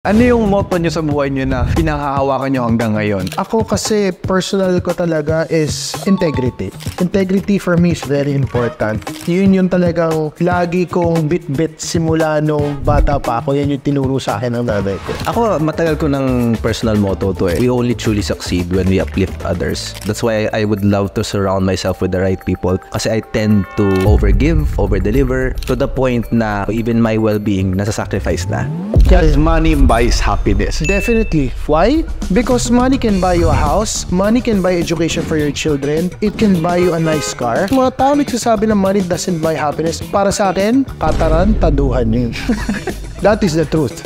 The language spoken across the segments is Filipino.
Ano yung motto nyo sa buhay nyo na pinanghahawakan nyo hanggang ngayon? Ako kasi personal ko talaga is integrity. Integrity for me is very important. Yun yung talagang lagi kong bit-bit simula nung bata pa ako. Yan yung tinuro sa akin ng nanay ko. Ako, matagal ko ng personal motto to eh. We only truly succeed when we uplift others. That's why I would love to surround myself with the right people. Kasi I tend to overgive, overdeliver, to the point na even my well-being nasa-sacrifice na. Because money buys happiness. Definitely. Why? Because money can buy you a house, money can buy education for your children, it can buy you a nice car. Mga tao nagsasabi na money doesn't buy happiness. Para sa akin, katarantaduhan yun. That is the truth.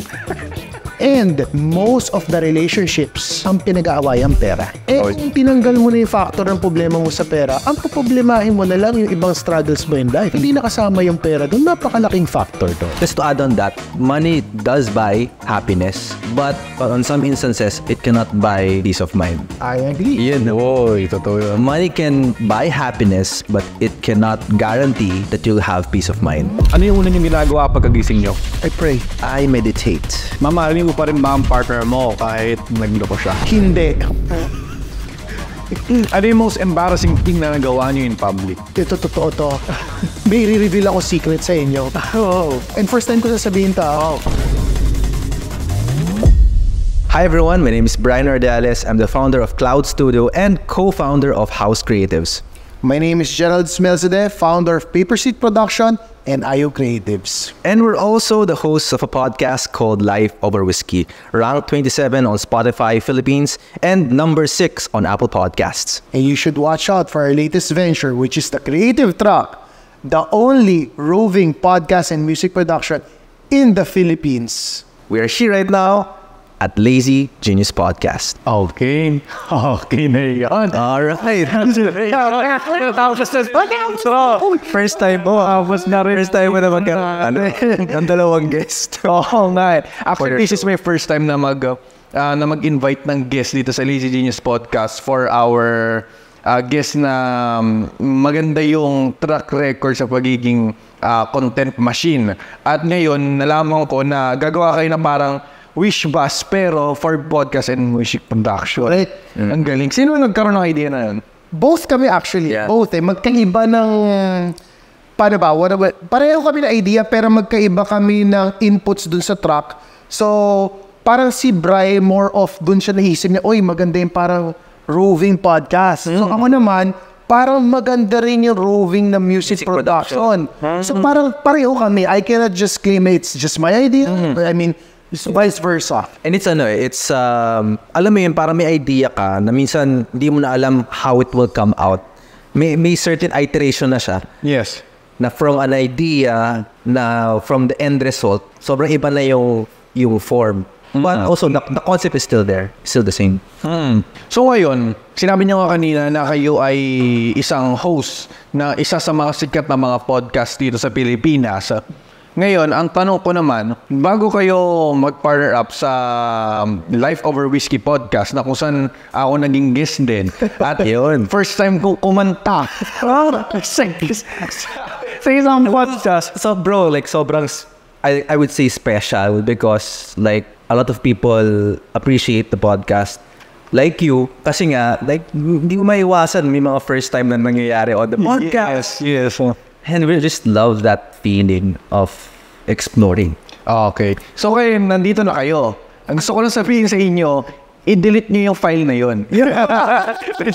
And most of the relationships, ang pinag-aaway ang pera. Kung tinanggal mo na yung factor ng problema mo sa pera, ang problemahin mo na lang yung ibang struggles mo in life. Hindi nakasama yung pera doon, napakalaking factor to. Just to add on that, money does buy happiness, but on some instances, it cannot buy peace of mind. I agree. Yun, totoo yun. Money can buy happiness, but it cannot guarantee that you'll have peace of mind. Ano yung una nyo ginagawa pagkagising nyo? I pray. I meditate. Mamahalin mo pa rin ba ang partner mo kahit nagloko siya? Hindi. Ano yung most embarrassing thing na nagawa nyo in public? Ito, totoo to. May re-reveal ako secret sa inyo. Oh. And first time ko sasabihin to. Hi everyone, my name is Brian Ardales. I'm the founder of Cloud Studio and co-founder of House Creatives. My name is Gerald Smelzade, founder of Paper Seat Production and IO Creatives. And we're also the hosts of a podcast called Life Over Whiskey, ranked 27 on Spotify Philippines and number 6 on Apple Podcasts. And you should watch out for our latest venture, which is the Creative Truck, the only roving podcast and music production in the Philippines. We are here right now at Lazy Genius Podcast. Okay. Okay na yan. Alright. First time mo. First time mo na magkaroon. Ang dalawang guest. Oo nga. Actually, this is my first time na mag-invite ng guest dito sa Lazy Genius Podcast for our guest na maganda yung track record sa pagiging content machine. At ngayon, nalaman ko na gagawa kayo na parang wish bus pero for podcast and music production. Right. Ang galing. Sino nagkaroon ng idea na yun? Both kami actually. Yeah. Both Magkaiba ng... Paano ba? Pareho kami na idea pero magkaiba kami ng inputs dun sa track. So, parang si Bri more of dun siya naisip niya, oy, maganda yung parang roving podcast. So, ako naman, parang maganda rin yung roving na music production. So, parang pareho kami. I cannot just claim it's just my idea. I mean, vice versa. And it's alam mo yun, parang may idea ka na minsan hindi mo na alam how it will come out. May certain iteration na siya. Yes. Na from an idea, na from the end result, sobrang iba na yung form. But also, the concept is still there. Still the same. So ngayon, sinabi niyo nga kanina na kayo ay isang host na isa sa mga sikat na mga podcast dito sa Pilipinas. Ngayon, ang tanong ko naman, bago kayo mag-partner up sa Life Over Whiskey podcast na kung saan ako naging guest din. At yun, first time kong kumanta sa isang podcast. So bro, like sobrang, I would say special because like a lot of people appreciate the podcast. Like you, kasi nga, like, hindi ko maiwasan, may mga first time na nangyayari on the podcast. Yes. And we just love that feeling of exploring. Okay. So kayo, nandito na kayo. Ang gusto ko lang sabihin sa inyo, i-delete nyo yung file na yun.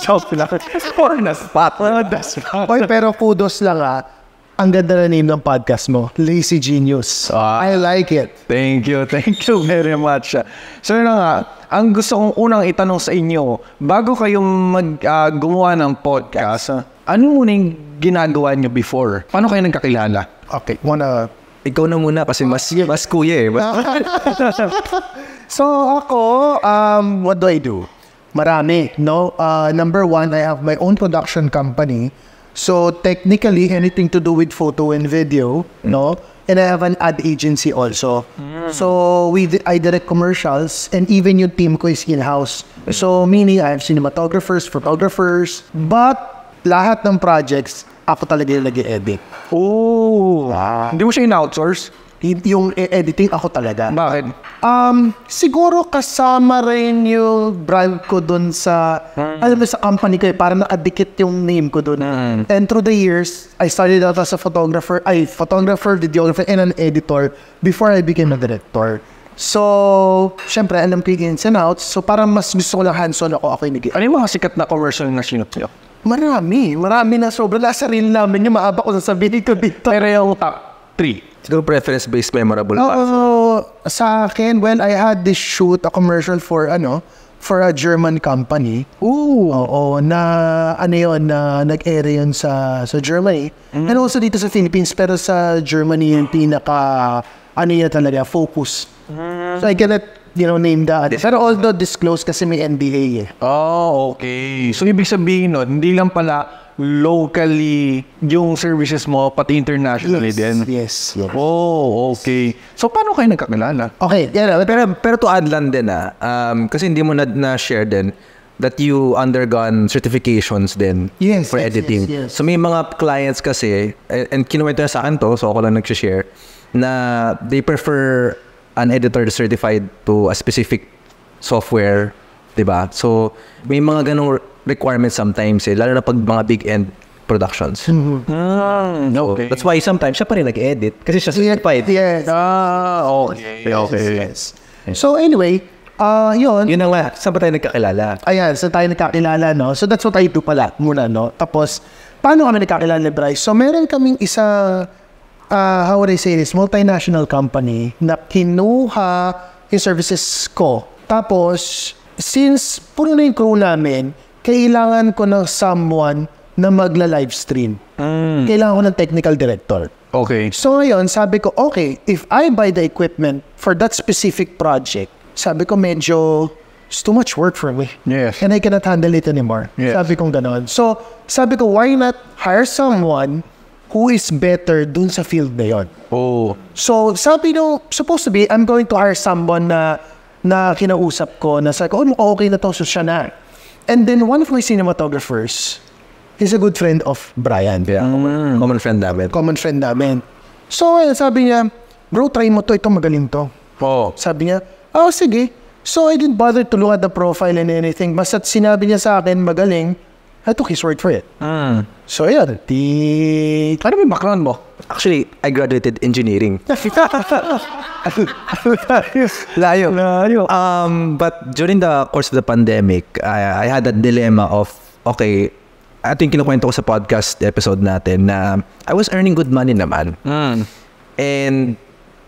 Joke lang. For the spot. Oy, pero kudos lang ang ganda na name ng podcast mo, Lazy Genius. I like it. Thank you very much. So yun nga, ang gusto kong unang itanong sa inyo, bago kayong gumawa ng podcast, ano muna yung ginagawa nyo before? Paano kayo nagkakilala? Okay, Ikaw na muna kasi mas kuya eh. So ako, what do I do? Marami, no? Number one, I have my own production company. So technically, anything to do with photo and video, no? And I have an ad agency also. So I direct commercials and even yung team ko is in-house. So meaning I have cinematographers, photographers, but lahat ng projects, ako talaga yung nag-edit. Oh! Wow. Hindi mo siya in-outsource? Yung editing ako talaga. Bakit? Siguro kasama rin yung brand ko dun sa, alam mo, sa company ko parang nakadikit yung name ko dun. And through the years, I started out as a photographer, videographer, and an editor before I became a director. So, syempre, alam ko yung ins and outs. So, parang mas gusto ko lang hands-on ako yung nag-i. Ano yung mga sikat na commercial na sinut nyo? Marami na sobrang. Nasa reel namin yung maaba ko sasabihin ko dito. Pero yung top 3. Siguro preference-based memorable pa. Sa akin, well, I had this shoot, a commercial for a German company. Oo, na nag-air yun sa Germany. And also dito sa Philippines, pero sa Germany yung pinaka, talaga, focus. So I cannot, name the pero although disclosed kasi may NDA eh. Oh, okay. So, ibig sabihin nun, hindi lang pala locally yung services mo, pati internationally din. Yes. Oh, okay. So, paano kayo nagkakilala? Okay, Pero to add lang din kasi hindi mo na-share din that you undergone certifications din for editing. Yes. So may mga clients kasi, and kinuwento na sa akin to, so ako lang nag-share, na they prefer an editor certified to a specific software, diba? So may mga ganong requirements sometimes lalo na pag mga big-end productions. Okay. That's why sometimes siya pa rin nag-edit kasi siya certified. Yes. Okay. Yes. So anyway, yun. Yun ang saan ba tayo nagkakilala? Ayan, saan tayo nagkakilala, no? So that's what I do pala muna, no? Tapos, paano kami nagkakilala ni Bryce? So meron kaming isa, how would I say this, multinational company na kinuha yung services ko. Tapos, since puro na yung crew namin, kailangan ko ng someone na magla-live stream. Kailangan ko ng technical director. Okay. So ngayon, sabi ko, okay, if I buy the equipment for that specific project, sabi ko medyo, it's too much work for me. Yes. And I cannot handle it anymore. Yes. Sabi ko ganon. So, sabi ko, why not hire someone who is better dun sa field na yon? Oh. So, sabi no, supposed to be, I'm going to hire someone na kinausap ko, na sabi ko, okay na to, so siya na. And then, one of my cinematographers is a good friend of Brian. Yeah, common friend namin. Common friend namin. So, sabi niya, bro, try mo to, ito magaling to. Oh. Sabi niya, sige. So, I didn't bother to look at the profile and anything. Basta't sinabi niya sa akin, magaling, I took his word for it. So, yun. Ano ba yung background mo? Actually, I graduated engineering. Layo. But during the course of the pandemic, I had a dilemma of, okay, ito yung kinukwento ko sa podcast episode natin na I was earning good money naman. And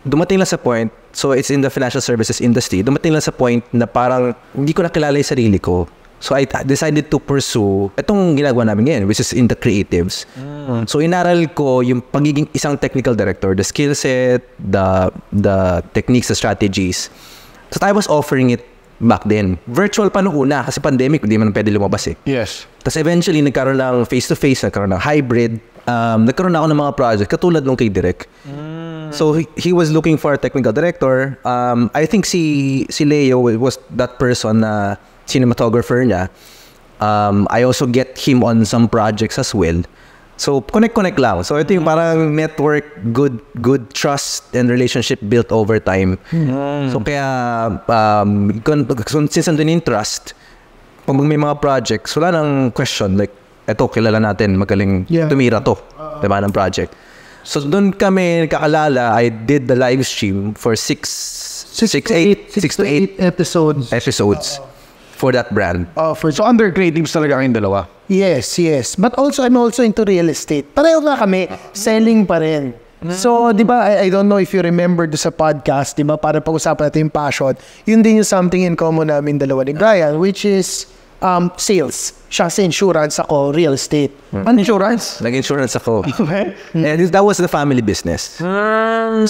dumating lang sa point, so it's in the financial services industry, dumating lang sa point na parang hindi ko nakilala yung sarili ko. So I decided to pursue itong ginagawa namin ngayon, which is in the creatives. So inaral ko yung pagiging isang technical director, the skill set, the techniques, the strategies. So I was offering it back then. Virtual pa noong una kasi pandemic, hindi man pwede lumabas eh. Yes. Tapos eventually nagkaroon ng face-to-face, nagkaroon ng hybrid. Nagkaroon na ako ng mga project katulad nung kay Direk. So he was looking for a technical director. I think si Leo was that person na cinematographer niya. I also get him on some projects as well. So connect lang. So ito yung parang network, good trust and relationship built over time. So kaya since andun yung trust, pag may mga projects, wala nang question like eto kilala natin, magaling tumira to, diba, ng project. So doon kami nagkakalala. I did the live stream for 6 to 8 episodes for that brand. So under creatives talaga kayong dalawa? Yes. But also, I'm also into real estate. Pareho nga kami, selling pa rin. So, di ba, I don't know if you remember do sa podcast, di ba, para pag-usapan natin yung passion, yun din yung something in common namin dalawa ni Brian, which is sales. Siya sa insurance, ako real estate. Ano insurance? Nag-insurance ako. Okay. And that was the family business.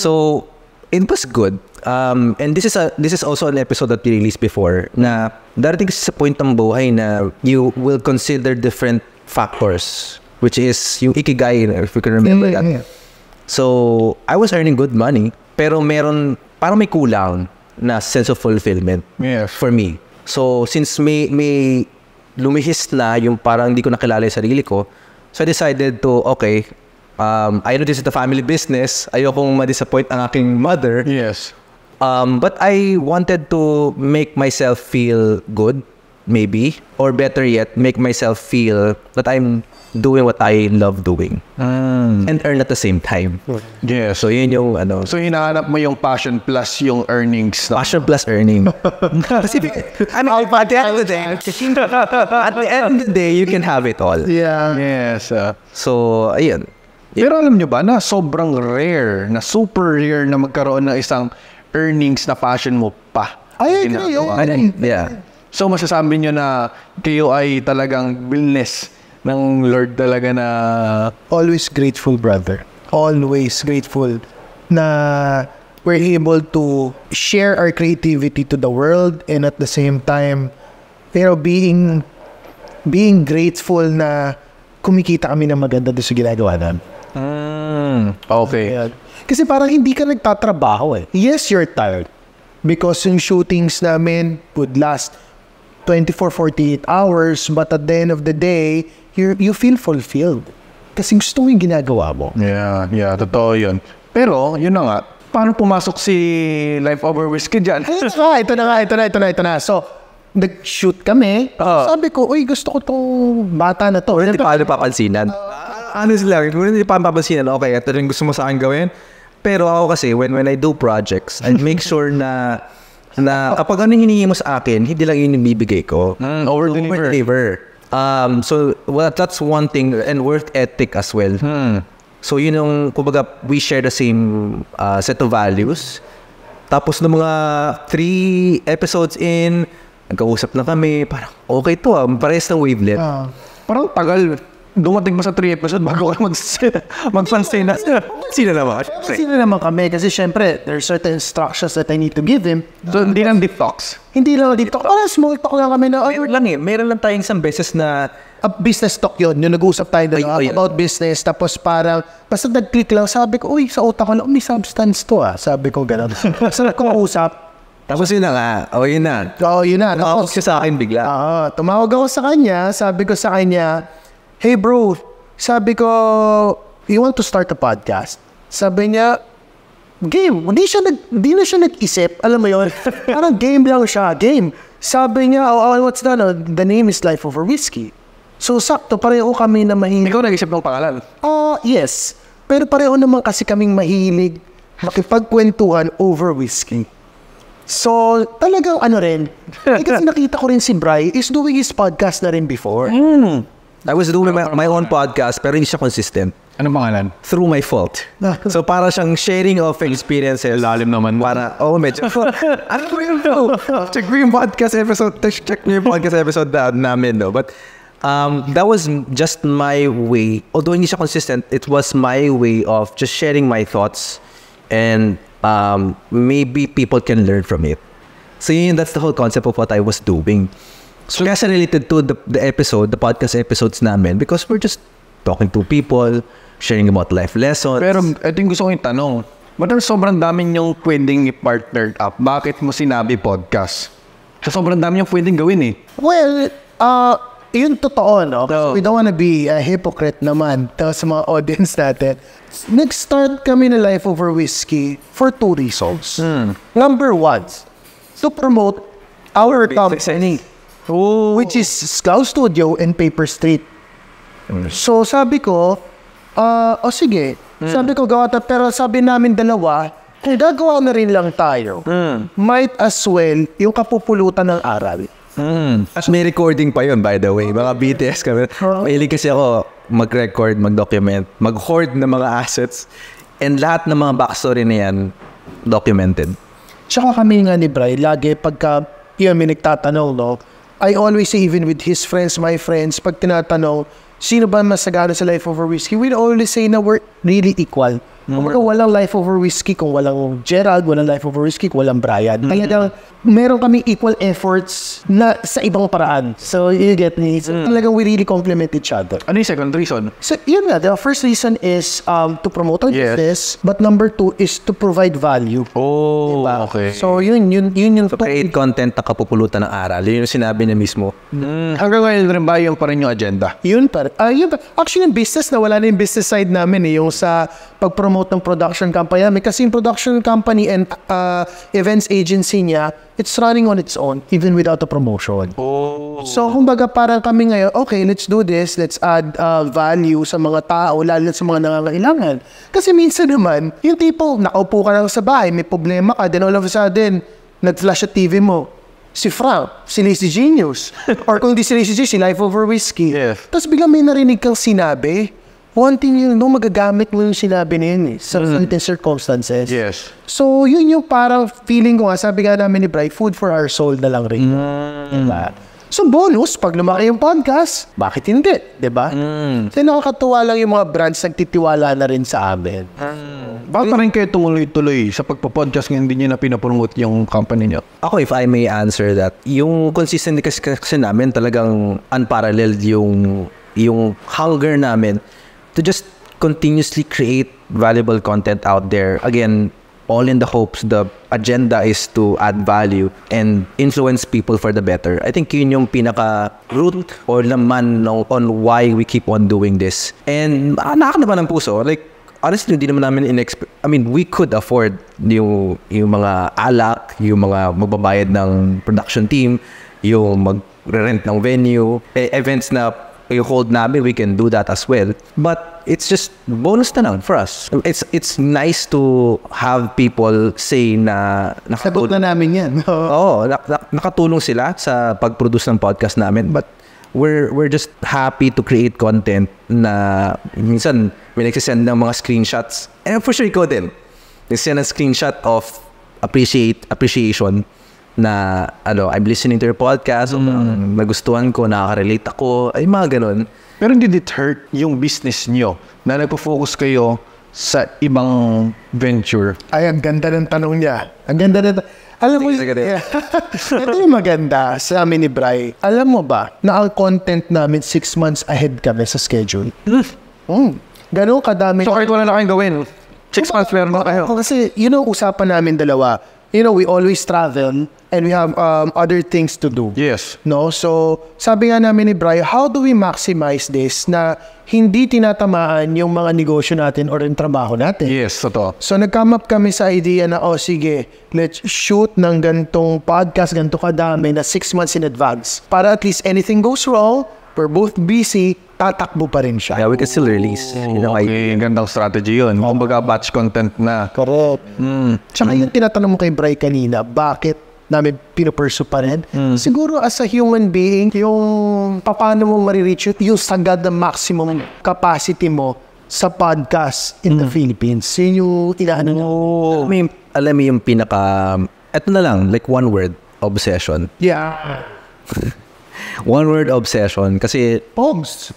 So, it was good. And this is also an episode that we released before na darating kasi sa point ng buhay na you will consider different factors, which is yung ikigai, if you can remember that. Yeah. So, I was earning good money, pero parang may kulang na sense of fulfillment for me. So, since may lumihis na yung parang hindi ko nakilala yung sarili ko, so I decided to, okay, I know this is the family business. Ayokong ma-disappoint ang aking mother. Yes. But I wanted to make myself feel good, maybe. Or better yet, make myself feel that I'm doing what I love doing. And earn at the same time. Yes. So yun yung ano. So hinahanap mo yung passion plus yung earnings. Passion plus earning. Kasi, I mean, at the end of the day, you can have it all. Yeah. Yes. So, ayun. Pero alam nyo ba na sobrang rare, na super rare na magkaroon ng isang earnings na passion mo pa. I agree. Yeah. So masasabi nyo na kayo ay talagang blessed ng Lord talaga na Always grateful, brother. Always grateful na we're able to share our creativity to the world, and at the same time, pero being grateful na kumikita kami ng maganda doon sa ginagawa namin. okay. Ayan. Kasi parang hindi ka nagtatrabaho eh. Yes, you're tired. Because yung shootings namin would last 24-48 hours, but at the end of the day, you feel fulfilled. Kasi gusto mo yung ginagawa mo. Yeah, totoo yun. Pero, yun na nga, paano pumasok si Life Over Whiskey dyan? Ito na. So, nag-shoot kami. Sabi ko, uy, gusto ko tong bata na to. Hindi pa ano papansinan. Ano sila, kung hindi pa papansinan, okay, ito rin gusto mo sa akin gawin. Pero ako kasi, when I do projects, I make sure na kapag ano hinihingi mo sa akin, hindi lang yun yung bibigay ko. Over-deliver. So, well, that's one thing, and work ethic as well. So, yun yung, kumbaga, we share the same set of values. Tapos, ng mga 3 episodes in, nagkausap na kami, parang, okay to parehas ng wavelength. Parang tagal. Dumating pa sa 3 episode bago ka mag-fancy na. Sino naman? Sino naman kami? Kasi syempre, there are certain instructions that I need to give him. So, hindi lang deep talks. Hindi lang dito. Parang small talk lang kami na, Meron lang tayong isang beses na business talk yun. Yung nag-uusap tayo doon about business. Tapos parang, basta nag-click lang. Sabi ko, uy, sa utak ko lang, may substance to Sabi ko gano'n. Basta nag-uusap. Tapos yun na nga. Yun na. Yun na. Tumawag siya sa akin bigla. Tumawag ako sa kanya. Sabi ko sa kanya, hey bro, sabi ko, you want to start a podcast? Sabi niya, game. Hindi na siya nag-isip. Alam mo yun? Parang game lang siya. Game. Sabi niya, what's that? The name is Life Over Whiskey. So, sakto. Pareho kami na mahilig. Ikaw nag-isip ng pangalan? Yes. Pero pareho naman kasi kaming mahilig makipagkwentuhan over whiskey. So, talagang ano rin. Kasi nakita ko rin si Bri is doing his podcast na rin before. I was doing my own podcast pero hindi siya consistent. Anong pangalan? Through my fault. So para siyang sharing of experiences. Lalim naman. Para, medyo. Ano ba yun? Check mo yung podcast episode. Check mo yung podcast episode namin, no? But that was just my way. Although hindi siya consistent, it was my way of just sharing my thoughts. And maybe people can learn from it. So that's the whole concept of what I was doing. So kasi related to the podcast episodes namin, because we're just talking to people, sharing about life lessons. Pero ito yung gusto kong itanong. Ba't sobrang dami niyong pwedeng i-partner up? Bakit mo sinabi podcast? So sobrang dami niyong pwedeng gawin Well, yun totoo, no? We don't wanna be a hypocrite naman sa mga audience natin. Nag-start kami na Life Over Whiskey for 2 reasons. Number 1, to promote our company. Which is Scout Studio and Paper Street. So sabi ko, sige. Sabi ko, gawa tayo. Pero sabi namin dalawa, gagawa na rin lang tayo. Might as well, yung kapupulutan ng aral. May recording pa yun, by the way. Mga BTS kami. Mahilig kasi ako mag-record, mag-document, mag-hoard ng mga assets. And lahat ng mga backstory na yan, documented. Tsaka kami nga ni Bri, lagi pagka may nagtatanong, no? I always say, even with his friends, my friends, pag tinatanong, sino ba masagana sa Life Over Whiskey, we always say na we're really equal. Kumbaga walang Life Over Whiskey kung walang Gerald, walang Life Over Whiskey kung walang Brian. Talagang meron kaming equal efforts na sa ibang paraan. So, you get me? So, talagang we really complement each other. Ano yung second reason? So, yun nga. The first reason is to promote our business. But number 2 is to provide value. Oh, okay. So, yun yung So, create content na kapupulutan ng aral. Yun yung sinabi niya mismo. Hanggang ngayon rin ba yung pa rin yung agenda? Yun pa. Actually, yung business na wala na yung business side namin yung sa pag-promote ng production company namin. Kasi yung production company and events agency niya, it's running on its own even without a promotion. Oh. So, kumbaga parang kami ngayon, okay, let's do this. Let's add value sa mga tao, lalo sa mga nangangailangan. Kasi minsan naman, yung tipo, nakaupo ka lang sa bahay, may problema ka, then all of a sudden, nag-flash at TV mo. Si Frank, si Lazy Genius. Or kung di si Lazy Genius, si Life Over Whiskey. Yes. Tapos biglang may narinig kang sinabi, one thing yun, magagamit mo yung sinabi na yun sa certain circumstances. Yes. So, yun yung parang feeling ko nga, sabi nga namin ni Bri, food for our soul na lang rin. Diba? So, bonus, pag lumaki yung podcast, bakit hindi? Diba? So, nakakatuwa lang yung mga brands nagtitiwala na rin sa amin. Bakit pa rin kayo tumuloy-tuloy sa pagpa-podcast ngayon hindi nyo na pinapromote yung company nyo? Ako, if I may answer that, yung consistency kasi namin talagang unparalleled yung hunger namin to just continuously create valuable content out there. Again, all in the hopes the agenda is to add value and influence people for the better. I think yun yung pinaka-root or laman on why we keep on doing this. And nakakanaman ng puso. Like, honestly, hindi naman namin we could afford yung mga alak, yung mga magbabayad ng production team, yung mag-rent ng venue, events na yung hold namin, we can do that as well. But it's just bonus na lang for us. It's nice to have people say na Sagot na namin yan. Oo, nakatulong sila sa pag-produce ng podcast namin. But we're just happy to create content na minsan may nagsisend ng mga screenshots. And for sure, ikaw din. Nagsisend ng screenshot of appreciation na I'm listening to your podcast, nagustuhan ko, nakaka-relate ako, ay mga ganun. Pero did it hurt yung business nyo na nagpo-focus kayo sa ibang venture? Ay, ang ganda ng tanong niya. Ang ganda ng alam mo, ito yung maganda sa amin ni Bri. Alam mo ba na ang content namin 6 months ahead kami sa schedule? Ganun kadami. So kahit wala na kayong gawin, 6 months meron na kayo. Kasi, usapan namin dalawa. We always travel and we have other things to do. Yes. No? So, sabi nga namin ni Bri, how do we maximize this na hindi tinatamaan yung mga negosyo natin or yung trabaho natin? Yes, totoo. So, nag-come up kami sa idea na, sige, let's shoot ng gantong podcast, ganito kadami na 6 months in advance. Para at least anything goes wrong, we're both busy, tatakbo pa rin siya. Yeah, we can still release. Okay, gandang strategy yun. Kumbaga batch content na. Correct. Tsaka yung tinatanong mo kay Bri kanina, bakit namin pinupursue pa rin? Siguro as a human being, yung paano mo marireach yung sagad na maximum capacity mo sa podcast in the Philippines. Yun yung inaano nyo. Alam mo yung eto na lang, like one word, obsession. Yeah. One word, obsession. Kasi Pogs.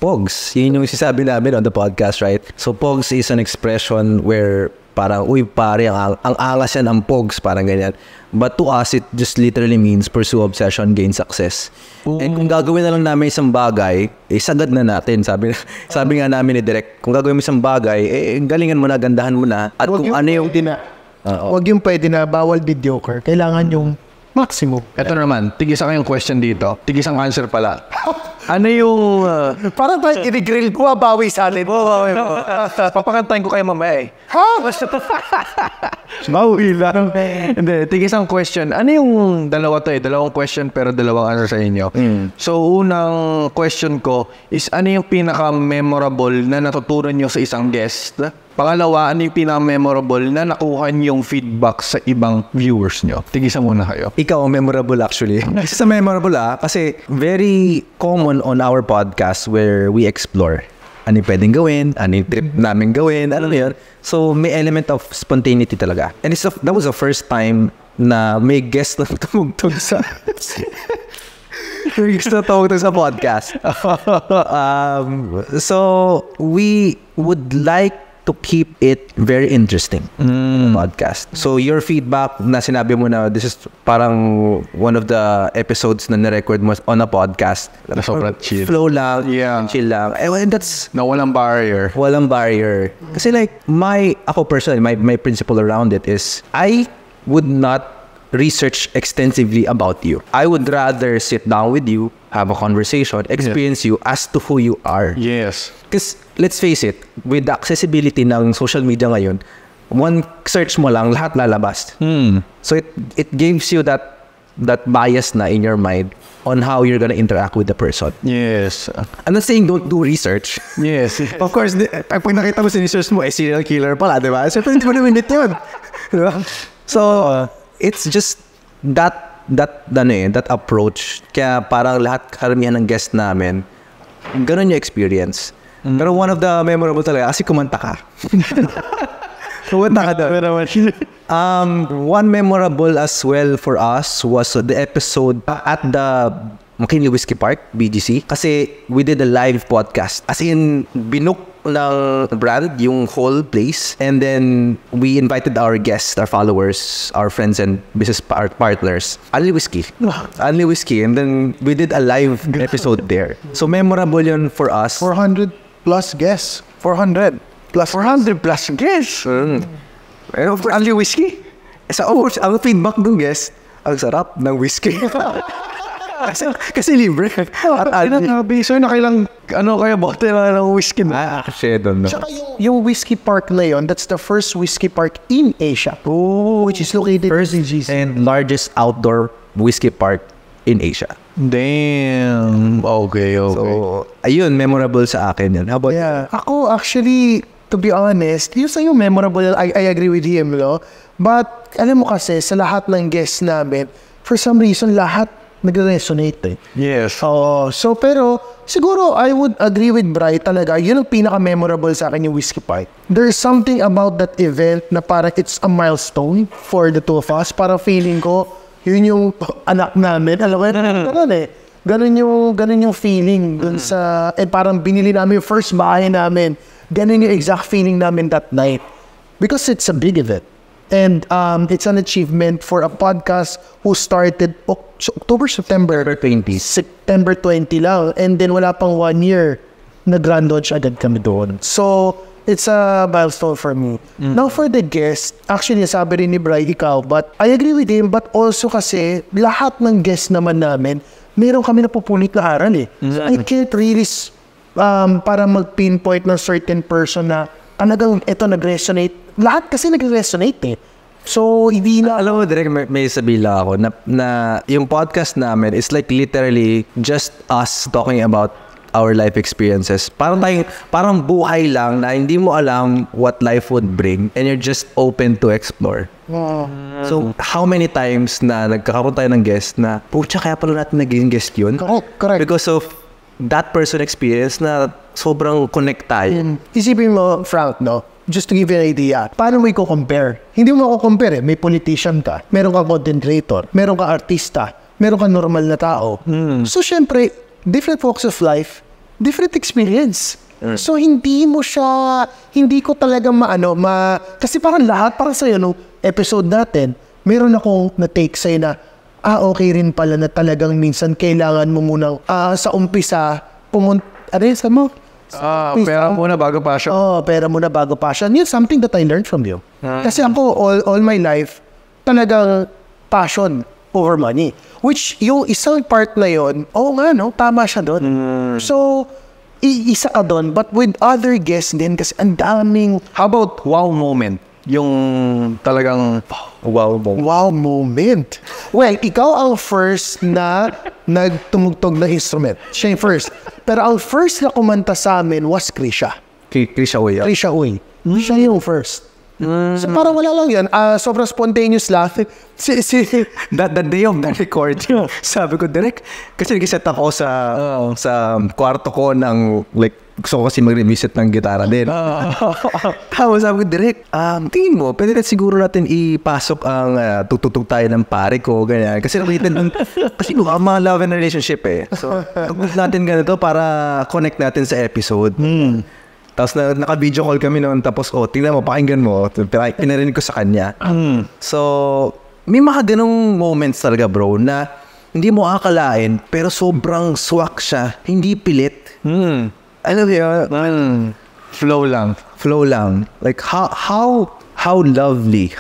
Yun yung sinasabi namin on the podcast, right? So Pogs is an expression where parang, uy pare, ang angas yan, ang Pogs, parang ganyan. But to us, it just literally means pursue obsession, gain success. And kung gagawin na lang namin isang bagay, sagad na natin. Sabi nga namin ni Direk, kung gagawin mo isang bagay, galingan mo na, gandahan mo na. At Wag kung ano yung... Huwag yung pwede na bawal mediocre. Kailangan yung maximum. Ito naman, tigisa kayong question dito. Tigisang answer pala. Ano yung... Parang tayo i-grill ko, bawi sa alin. Papakantayin ko kayo mamaya eh. Ha? Bawi lang. Hindi, tigisang question. Ano yung dalawa to eh? Dalawang question pero dalawang answer sa inyo. So, unang question ko is ano yung pinaka-memorable na natutunan nyo sa isang guest? Pangalawa, ano yung pinaka-memorable na nakuha niyong feedback sa ibang viewers nyo? Tigisa muna kayo. Ikaw ang memorable actually. Isa sa memorable kasi very common on our podcast where we explore. Ano yung pwedeng gawin, ano yung trip namin gawin, ano yun. So may element of spontaneity talaga. And that was the first time na may guest na tumugtog sa... may guest na tumugtog sa podcast. So we would like to keep it very interesting podcast. So your feedback na sinabi mo na this is parang one of the episodes na na-record mo on a podcast. Sobrang chill. Flow lang, Yeah. chill lang. And that's Na walang barrier. walang barrier. Kasi like, ako personally, my principle around it is, I would not research extensively about you. I would rather sit down with you, have a conversation, experience you as to who you are. Yes. Because, let's face it, with the accessibility ng social media ngayon, one search mo lang, lahat lalabas. So, it gives you that bias na in your mind on how you're gonna interact with the person. Yes. I'm not saying don't do research. Yes. Of course, pag nakita mo sinesearch mo, serial killer pala, di ba? So, hindi mo na minute yun. Di ba? So, it's just that approach. Kaya parang karamihan ng guest namin, ganun yung experience. Pero one of the memorable talaga, kasi kumanta ka. Kumanta ka doon. One memorable as well for us was the episode at the McKinley Whiskey Park, BGC. Kasi we did a live podcast. As in, binook ng brand yung whole place. And then, we invited our guests, our followers, our friends and business partners. Only whiskey. Only whiskey. And then, we did a live episode there. So, memorable yun for us. 400 plus guests. 400 plus guests. Only whiskey? Ang feedback ng guest, ang sarap ng whiskey. kasi libre. At So, nakailang, kaya bote na ng whiskey na? Actually, I don't know. Tsaka yung whiskey park na yun, that's the first whiskey park in Asia. Which is located First in GC. and largest outdoor whiskey park in Asia. Damn. Okay. So, ayun, memorable sa akin yun. How about Yeah. Ako, actually, to be honest, yung sa'yo memorable, I agree with him, no? But, alam mo kasi, sa lahat ng guests namin, for some reason, lahat nagre-resonate eh. Yes. So, pero, siguro, I would agree with Bri talaga, yun ang pinaka-memorable sa akin yung Whiskey Park. There's something about that event na parang it's a milestone for the two of us. Parang feeling ko, yun yung anak namin. Alam mo, ganun eh. Ganun yung feeling dun sa, parang binili namin yung first bahay namin. Ganun yung exact feeling namin that night. Because it's a big event. And it's an achievement for a podcast who started September 20. September 20 lang. And then wala pang 1 year na grand launch agad kami doon. So, it's a milestone for me. Now for the guest, actually sabi rin ni Bri, ikaw, but I agree with him, but also kasi lahat ng guest naman namin, meron kami napupunit na aral eh. I can't really para mag-pinpoint ng certain person na talagang ito nag-resonate. Lahat kasi nag-resonate eh. So, hindi na... Alam mo, direct may sabihin lang ako na yung podcast namin is like literally just us talking about our life experiences. Parang buhay lang na hindi mo alam what life would bring and you're just open to explore. So, how many times na nagkakaroon tayo ng guest na, pucha, kaya pala natin naging guest yun? Correct. Because of that person experience na sobrang connect tayo. Isipin mo, Frank, no? Just to give you an idea, paano mo i-compare? Hindi mo ako-compare eh. May politician ka, meron ka content creator, meron ka artista, meron ka normal na tao. So, syempre, different walks of life, different experience. So, hindi ko talaga kasi parang lahat, parang sa'yo, nung episode natin, meron akong na-take sa'yo na, okay rin pala na talagang minsan kailangan mo munang sa umpisa, Pera muna bago passion. Pera muna bago passion. Yun, something that I learned from you. Kasi ako, all my life, talagang passion over money. Which, yung isang part na yun, tama siya doon. So, isa ka doon. But with other guests din, kasi ang daming... How about wow moment? Yung talagang wow moment. Well, ikaw ang first na nagtumugtog ng instrument. Siya yung first. Pero ang first na kumanta sa amin was Krisha. Krisha Uy. Krisha Uy. Siya yung first. So parang wala lang yan. Sobrang spontaneous lang. That day of the recording, sabi ko, Direk, kasi nag-set ako sa kwarto ko ng, like, gusto ko kasi mag-revisit ng gitara din. Tapos sabi ko, Direk, tingin mo, pwede na siguro natin ipasok ang tututug tayo ng pare ko, ganyan. Kasi mga love and relationship eh. So, tugtog natin ganito para connect natin sa episode. Tapos naka-video call kami noon. Tapos, tingnan mo, pakinggan mo. Pinarinig ko sa kanya. So, may mga ganong moments talaga, bro, na hindi mo akalain, pero sobrang swak siya. Hindi pilit. Alam mo yun? Flow lang. Flow lang. Like, how lovely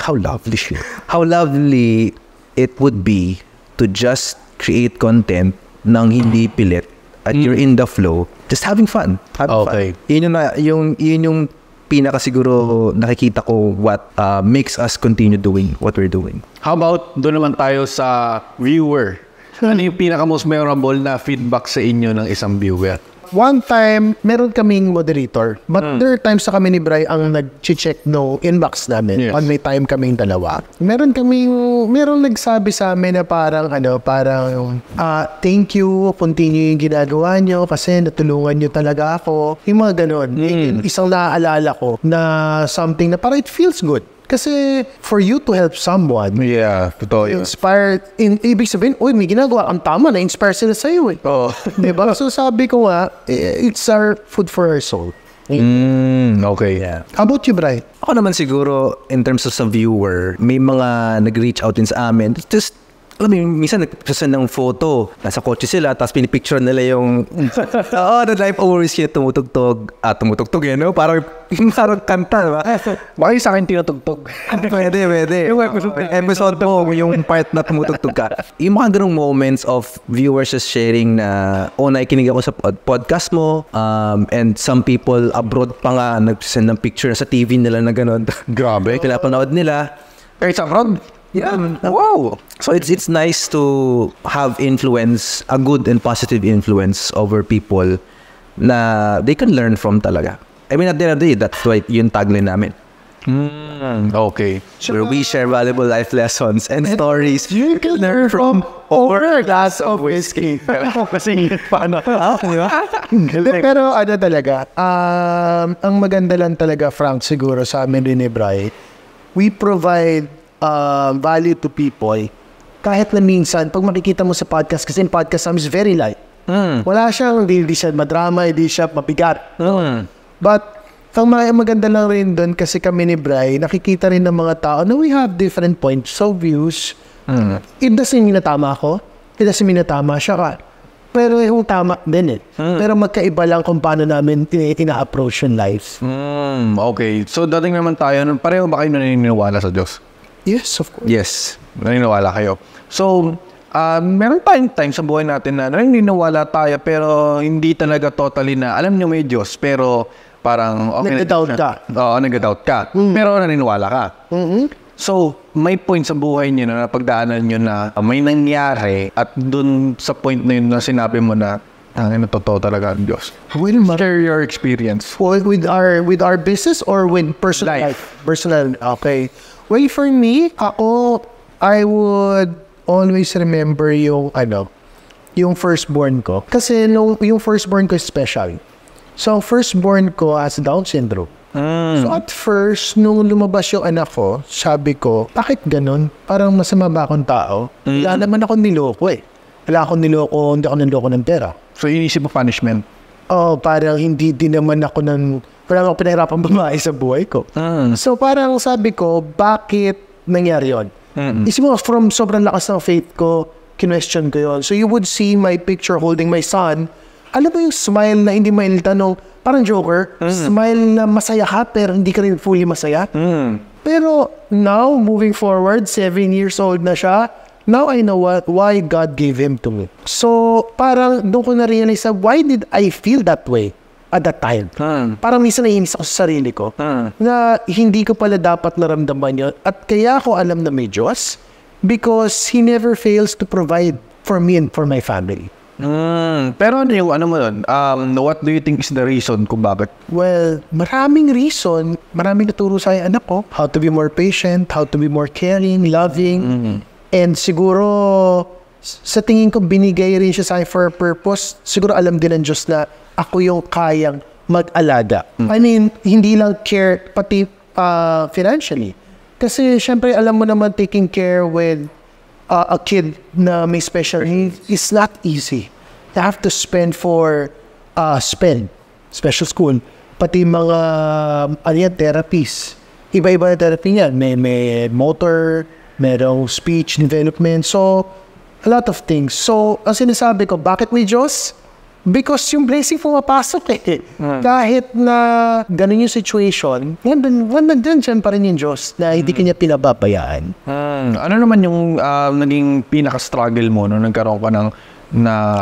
it would be to just create content nang hindi pilit at you're in the flow, just having fun. Okay. Yun yung pinaka siguro nakikita ko what makes us continue doing what we're doing. How about doon naman tayo sa viewer? Ano yung pinaka most memorable na feedback sa inyo ng isang viewer? One time, meron kaming moderator. But there are times sa kami ni Bri ang nag-check no inbox namin. Yes. Pag may time kaming dalawa. Meron nagsabi sa amin na parang thank you, continue yung ginagawa nyo kasi natulungan nyo talaga ako. Yung mga ganon. Isang naaalala ko na something na parang it feels good. Kasi for you to help someone, Yeah, totoo yun. inspired, ibig sabihin, uy, may ginagawa kang tama, na-inspire sila sa'yo eh. Oo. Diba? So sabi ko nga, it's our food for our soul. Okay. Yeah. How about you, Bri? Ako naman siguro, in terms of sa viewer, may mga nag-reach out din sa amin. Just, alam mo, minsan nagpasend ng photo. Nasa kotse sila, tapos pinipicture nila yung the life always kaya tumutugtog. Tumutugtog yan, no? Parang kanta, diba? Baka yung sa akin tinutugtog. Pwede. Yung episode mo, yung part na tumutugtog ka. Yung mga ganong moments of viewers just sharing na, nakikinig ako sa podcast mo, and some people abroad pa nga, nagsend ng picture sa TV nila na gano'n. Grabe. Pinapanood nila. Kahit sa abroad? Yeah. Wow. So it's nice to have influence, a good and positive influence over people na they can learn from talaga. I mean, at the end of the day, that's why yung tagline namin. Okay. Where we share valuable life lessons and stories You can learn from over a glass of whiskey. Kasi paano? Pero ano talaga, ang maganda lang talaga, Frank, siguro sa amin rin ni Bri, we provide value to people kahit na minsan pag makikita mo sa podcast, kasi yung podcast namin is very light. Wala siyang, hindi siya madrama, hindi siya mabigat. But ang maganda lang rin doon kasi kami ni Bri, nakikita rin ng mga tao na we have different points of views. It doesn't mean na tama ako, it doesn't mean na tama siya ka, pero yung tama din pero magkaiba lang kung paano namin ina-approach yung life. Okay. So, dating naman tayo, pareho ba kayo naniniwala sa Diyos? Yes, of course. Yes. Naniniwala kayo. So, meron tayong time sa buhay natin na naniniwala tayo pero hindi talaga totally na alam niyo may Diyos pero parang okay, Nag-doubt ka. Oo, nag-doubt ka. Pero naniniwala ka. So, may point sa buhay niyo na napagdaanan niyo na may nangyari at dun sa point na yun na sinabi mo na tangin na totoo talaga ang Diyos. Well, Share your experience. with our business or with personal life? Personal, okay. Well, for me, I would always remember yung firstborn ko. Kasi yung firstborn ko is special. So, ang firstborn ko has Down syndrome. So, at first, nung lumabas yung anak ko, sabi ko, bakit ganun? Parang masama ba akong tao? Wala naman ako niloko eh. Wala akong niloko, hindi ako niloko ng pera. So, inisip mo punishment. Parang hindi din naman ako parang ako pinahirapan bumahay sa buhay ko. So parang sabi ko, bakit nangyari yun? Isip mo, from sobrang lakas ng faith ko, kinwestiyon ko yun. So you would see my picture holding my son. Alam mo yung smile na hindi mailita nung parang Joker, smile na masaya ka pero hindi ka rin fully masaya. Pero now, moving forward, 7 years old na siya, now I know why God gave him to me. So, parang doon ko na-realize why did I feel that way at that time? Parang minsan naiinis ako sa sarili ko na hindi ko pala dapat naramdaman yun. At kaya ako alam na may Diyos because He never fails to provide for me and for my family. Pero ano mo yun? What do you think is the reason kung bakit? Well, maraming reason. Maraming naturo sa anak ko. How to be more patient, how to be more caring, loving. And siguro, sa tingin ko, binigay rin siya sa akin for a purpose. Siguro alam din ng Diyos na ako yung kayang mag-alaga. I mean, hindi lang care, pati financially. Kasi, syempre, alam mo naman, taking care with a kid na may special needs is not easy. You have to spend special school. pati mga therapies. Iba-iba na therapy niyan. May motor, merong speech development. So, a lot of things. So, ang sinasabi ko, bakit may Diyos? Because yung blessing pumapasok eh. Kahit na ganun yung situation, nandun dyan pa rin yung Diyos na hindi kanya pinababayaan. Ano naman yung naging pinaka-struggle mo nung nagkaroon ka ng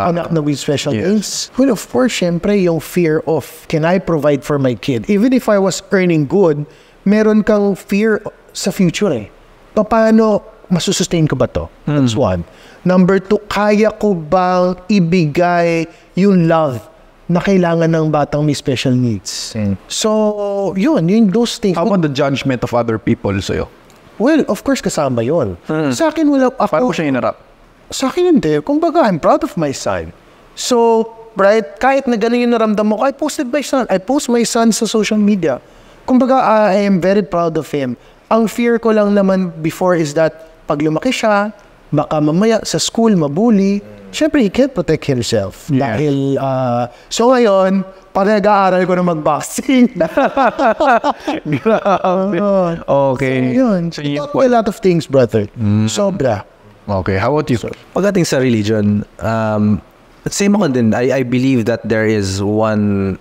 anak na with special needs? Well, of course, syempre, yung fear of, can I provide for my kid? Even if I was earning good, meron kang fear sa future eh. Paano masusustain ko ba to? That's one. Number two, kaya ko bang ibigay yung love na kailangan ng batang may special needs? So, those things. How about the judgment of other people sa'yo? Well, of course, kasama yun. Sa akin, wala ako. Paano ko siya hinarap? Sa akin hindi. Kumbaga, I'm proud of my son. So, right, kahit na ganun yung naramdam mo, I posted my son. I post my son sa social media. Kumbaga, I am very proud of him. Ang fear ko lang naman before is that pag lumaki siya, baka mamaya sa school mabully. Syempre, he can't protect himself. Yeah. Dahil, so ngayon, para nag-aaral ko na mag-boxing. Grabe. Okay. So, yun. So, It taught me a lot of things, brother. Sobra. Okay, how about you, sir? Pagdating sa religion, same ako din. I believe that there is one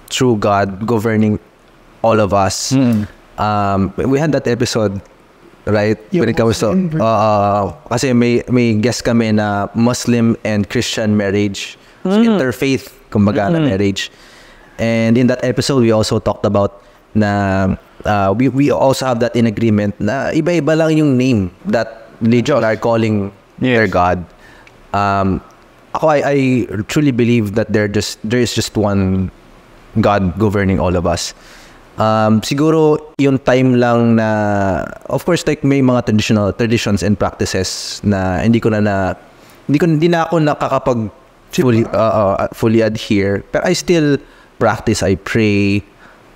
true God governing all of us. We had that episode, right? When it comes to, kasi may guest kami na Muslim and Christian marriage. So interfaith, kumbaga, na marriage. And in that episode, we also talked about na we also have that in agreement na iba-iba lang yung name that religion are calling their God. I truly believe that there is just one God governing all of us. Siguro yung time lang na, of course, like may mga traditions and practices na hindi na ako nakakapag fully adhere, but I still practice, I pray,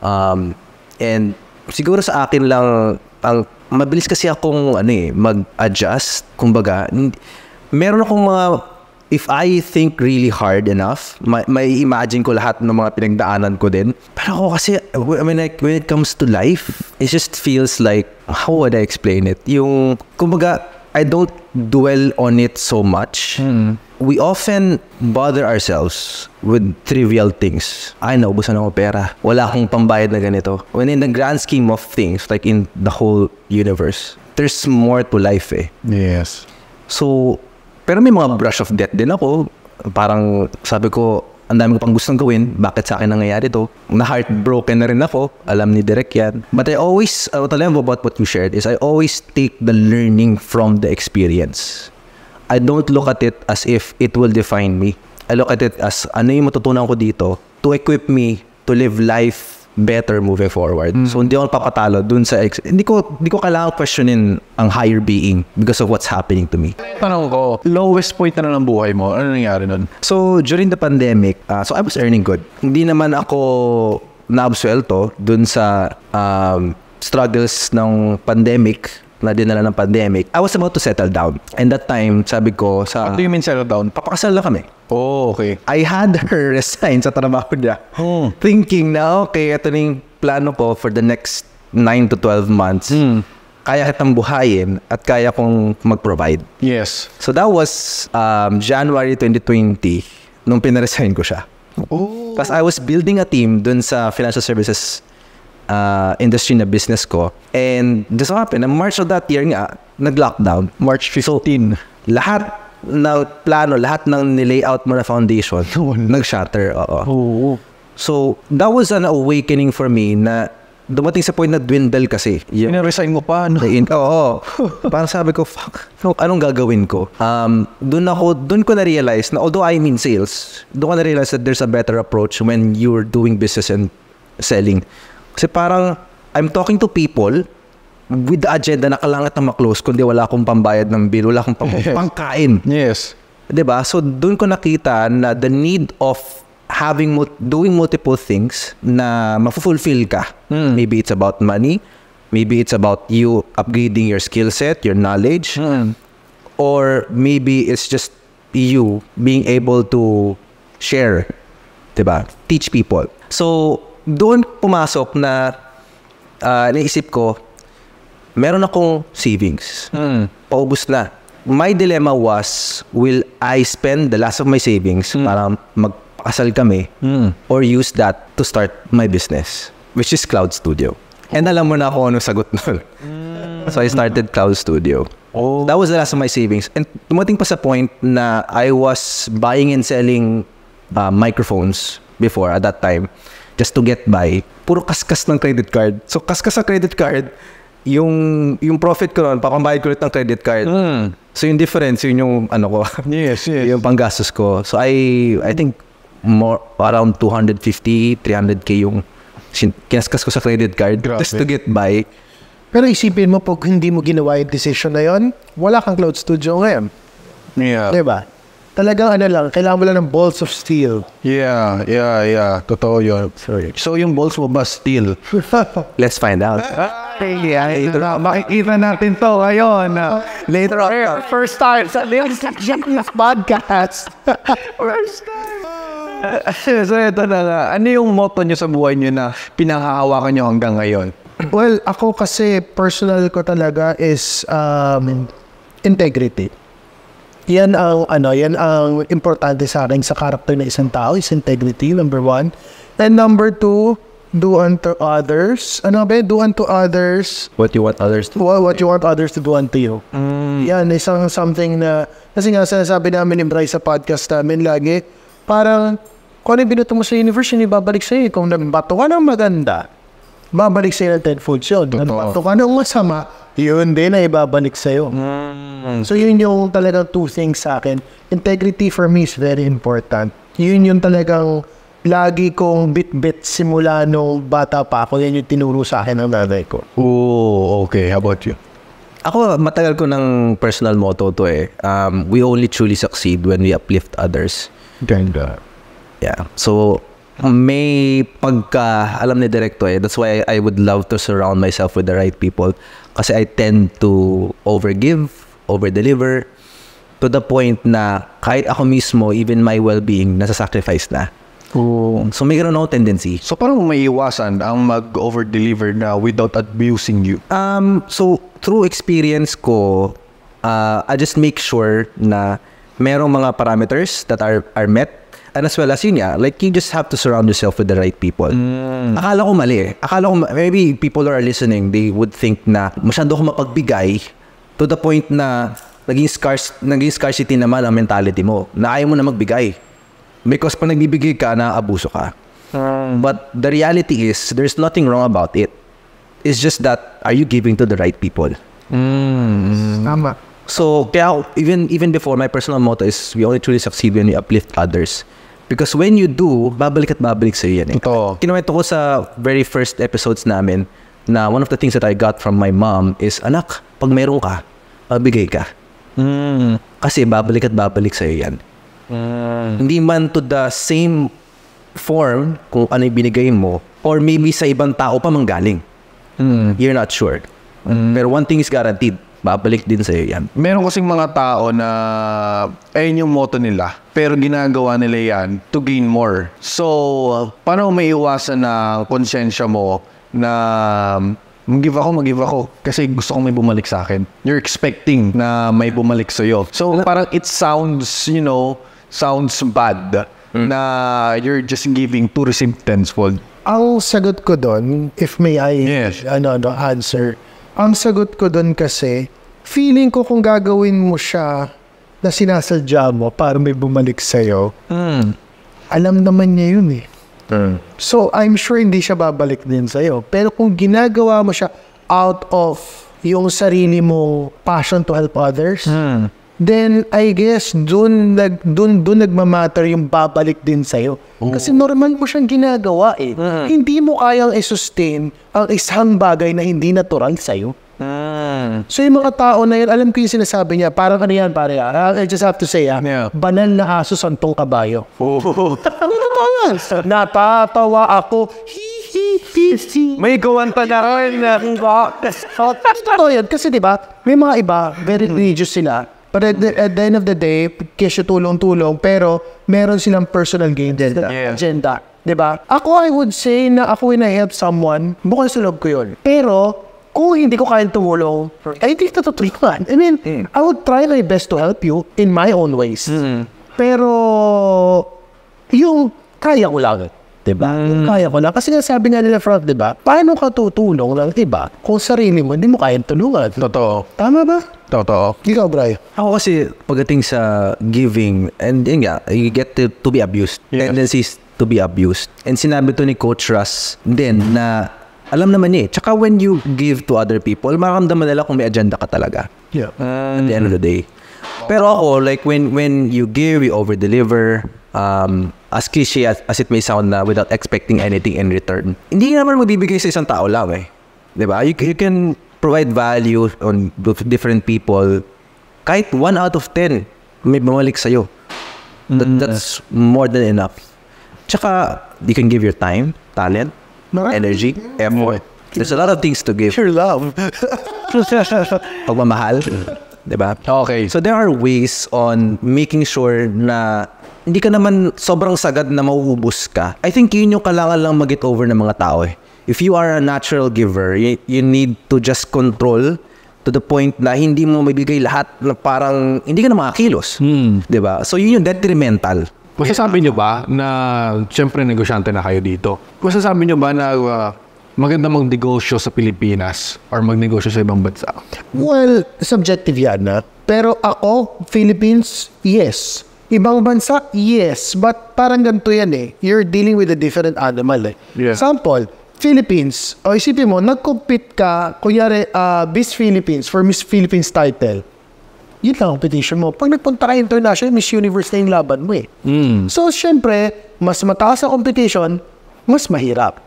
and siguro sa akin lang ang mabilis kasi akong mag-adjust, kumbaga. Meron akong mga, if I think really hard enough, may imagine ko lahat ng mga pinagdaanan ko din. Pero ako kasi, when it comes to life, it just feels like, how would I explain it? Yung, kumbaga, I don't dwell on it so much. We often bother ourselves with trivial things. Ay, naubusan ako pera. Wala akong pambayad na ganito. When in the grand scheme of things, like in the whole universe, there's more to life eh. Yes. So, pero may mga brush of death din ako. Parang sabi ko, ang dami ko pang gustong gawin. Bakit sa akin nangyayari to? Na-heartbroken na rin ako. Alam ni Direk yan. But I always, what I love about what you shared is I always take the learning from the experience. I don't look at it as if it will define me. I look at it as ano yung matutunan ko dito to equip me to live life better moving forward. So hindi ako papatalo dun sa hindi ko kailangan questionin ang higher being because of what's happening to me. Tanong ko, lowest point na ng buhay mo, ano nangyari nun? So during the pandemic, so I was earning good. Hindi naman ako naabsuelto dun sa struggles ng pandemic, na dinala ng pandemic. I was about to settle down. And that time, sabi ko sa... What do you mean settle down? Papakasal na kami. Oh, okay. I had her resign sa trabaho niya. Thinking na, okay, ito na yung plano ko for the next 9 to 12 months. Kaya kitang buhayin at kaya kong mag-provide. Yes. So that was January 2020 nung pinaresign ko siya. Oh. Tapos I was building a team dun sa financial services industry na business ko. And this happened. In March of that year nga, nag-lockdown. March 15. So, lahat na plano, lahat ng nilayout mo na foundation, nag-shatter. Oo. So, that was an awakening for me na dumating sa point na dwindle kasi. Pinaresign mo pa, no? Oo. Parang sabi ko, fuck, anong gagawin ko? Doon ko na-realize na although I'm in sales, doon ko na-realize that there's a better approach when you're doing business and selling. Kasi parang, I'm talking to people with the agenda na kailangan na ma-close kundi wala akong pambayad ng bill, wala akong pangkain. Yes. Diba? So, doon ko nakita na the need of doing multiple things na ma-fulfill ka. Maybe it's about money. Maybe it's about you upgrading your skill set, your knowledge. Or maybe it's just you being able to share. Diba? Teach people. So, doon pumasok na naisip ko, meron akong savings. Paubos na. My dilemma was, will I spend the last of my savings para magpakasal kami or use that to start my business, which is Cloud Studio. And alam mo na ako anong sagot nun. So I started Cloud Studio. That was the last of my savings. And dumating pa sa point na I was buying and selling microphones before at that time just to get by. Puro kaskas ng credit card. So kaskas sa credit card, yung profit ko noon, papambayad ko ulit ng credit card. So yung difference, yun yung ano ko. Yes. Yung panggastos ko. So I think more around 250, 300k yung kinaskas ko sa credit card just to get by. Pero isipin mo, pag hindi mo ginawa yung decision na yon, wala kang Cloud Studio ngayon. Yeah. Diba? Talagang ano lang, kailangan mo lang ng balls of steel. Yeah. Totoo yun. So yung balls mo ba steel? Let's find out. Makikita natin to ngayon. Later on. First time sa Leon's podcast. First time. So ito na nga. Ano yung motto nyo sa buhay nyo na pinanghahawakan nyo hanggang ngayon? Well, ako kasi personal ko talaga is integrity. Yan ang importante sa akin sa character na isang tao, is integrity, number 1. And number 2, do unto others. Do unto others What you want others to what you want others to do unto you. Yan, isang something na, kasi nga sinasabi namin ni Bryce sa podcast namin lagi, parang kung ano yung binuto mo sa universe, yun ibabalik sa'yo. Kung nagbato ka ng maganda, babalik sa'yo ng tenfold yun. Nagbato ka ng masama, yun din na ibabalik sa'yo. So yun yung talagang 2 things sa akin. Integrity for me is very important. Yun yung talagang lagi kong bit-bit simula nung bata pa ako. Yan yung tinuro sa akin ng nanay ko. Oh, okay. How about you? Ako, matagal ko ng personal motto to eh. We only truly succeed when we uplift others. Ganda. Yeah. So, may pagka, alam ni Directo eh. That's why I would love to surround myself with the right people. Kasi I tend to overgive, overdeliver, to the point na kahit ako mismo, even my well-being, nasa-sacrifice na. So, may gano'n ako tendency. So parang may iwasan ang mag-over-deliver na without abusing you? So, through experience ko, I just make sure na merong mga parameters that are met. And as well as yun like you just have to surround yourself with the right people. Akala ko mali eh. Maybe people who are listening, they would think na masyado ko mapagbigay to the point na naging scarcity naman ang mentality mo. Na ayaw mo na magbigay. Because pag nagbibigay ka, naaabuso ka. But the reality is, there's nothing wrong about it. It's just that, are you giving to the right people? Tama. So, kaya even before, my personal motto is, we only truly succeed when we uplift others. Because when you do, babalik at babalik sa'yo yan eh. Ito. Kinuwento ko sa very first episodes namin na one of the things that I got from my mom is, anak, pag meron ka, bigay ka. Kasi babalik at babalik sa'yo yan. Hindi man to the same form kung ano yung binigay mo, or maybe sa ibang tao pa manggaling. You're not sure. Pero one thing is guaranteed, babalik din sa'yo yan. Meron kasing mga tao na ayun yung motto nila, pero ginagawa nila yan to gain more. So, paano may iwasan na konsensya mo na mag-give ako kasi gusto kong may bumalik sa akin? You're expecting na may bumalik sa'yo. So, parang it sounds, sounds bad na you're just giving to receive tenfold. Ang sagot ko doon, if may I answer, ang sagot ko doon kasi, feeling ko kung gagawin mo siya na sinasadya mo para may bumalik sa'yo, alam naman niya yun eh. So, I'm sure hindi siya babalik din sa'yo. Pero kung ginagawa mo siya out of yung sarili mong passion to help others, then I guess dun nagmamatter yung babalik din sa'yo. Kasi normal mo siyang ginagawa eh. Hindi mo kayang i-sustain ang isang bagay na hindi natural sa'yo. So yung mga tao na yun, alam ko yung sinasabi niya, parang ano yan pare, I just have to say banal na aso santong kabayo. Natatawa ako. May gawanta na rin na. Totoo yan, kasi diba, may mga iba, very religious sila. But at the end of the day, kesyo tulong-tulong, pero meron silang personal gain agenda. Diba? Ako, I would say na ako when I help someone, bukod sa loob ko yun. Pero, kung hindi ko kayang tumulong, I think natutulikan. I mean, I would try my best to help you in my own ways. Pero, yung kaya ko lang. Diba? Kaya ko lang. Kasi nga sabi nga nila, Frank, diba? Paano ka tutulong lang, diba? Kung sarili mo, hindi mo kayang tulungan. Totoo. Tama ba? Totoo. Ikaw, Brian. Ako kasi pagdating sa giving, and yun nga, you get to be abused. Yes. Tendencies to be abused. And sinabi to ni Coach Russ din na alam naman niya tsaka when you give to other people, mararamdaman nila kung may agenda ka talaga. Yeah. At the end of the day. Pero ako, like when you give, you over-deliver, as cliche as it may sound na without expecting anything in return, hindi naman magbibigay sa isang tao lang eh. Diba? You can provide value on different people. Kahit 1 out of 10 may bumalik sa'yo. That's more than enough. Tsaka, you can give your time, talent, energy, effort. There's a lot of things to give. Your love. Pagmamahal. Diba? Okay. So there are ways on making sure na hindi ka naman sobrang sagad na mauubos ka. I think yun yung kailangan lang mag-get over ng mga tao eh. If you are a natural giver, you need to just control to the point na hindi mo mabigay lahat na parang hindi ka na makakilos. Diba? So yun yung detrimental. Masasabi nyo ba na, siyempre negosyante na kayo dito, masasabi nyo ba na maganda magnegosyo sa Pilipinas or magnegosyo sa ibang bansa? Well, subjective yan na. Pero ako, Philippines, yes. Ibang bansa, yes. But parang ganito yan eh. You're dealing with a different animal eh. Yeah. Example, Philippines. O isipin mo, nag-compete ka, kunyari, Miss Philippines for Miss Philippines title. Yun lang ang competition mo. Pag nagpunta ka international, Miss Universe na yung laban mo eh. So, syempre, mas mataas ang competition, mas mahirap.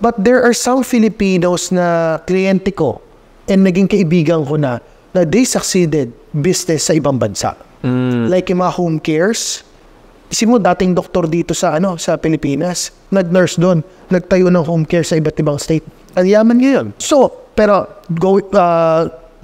But there are some Filipinos na kliyente ko and naging kaibigan ko na they succeeded business sa ibang bansa. Like yung mga home cares. Isipin mo, dating doktor dito sa sa Pilipinas, nag-nurse doon, nagtayo ng home care sa iba't ibang state. Ang yaman ngayon. So, pero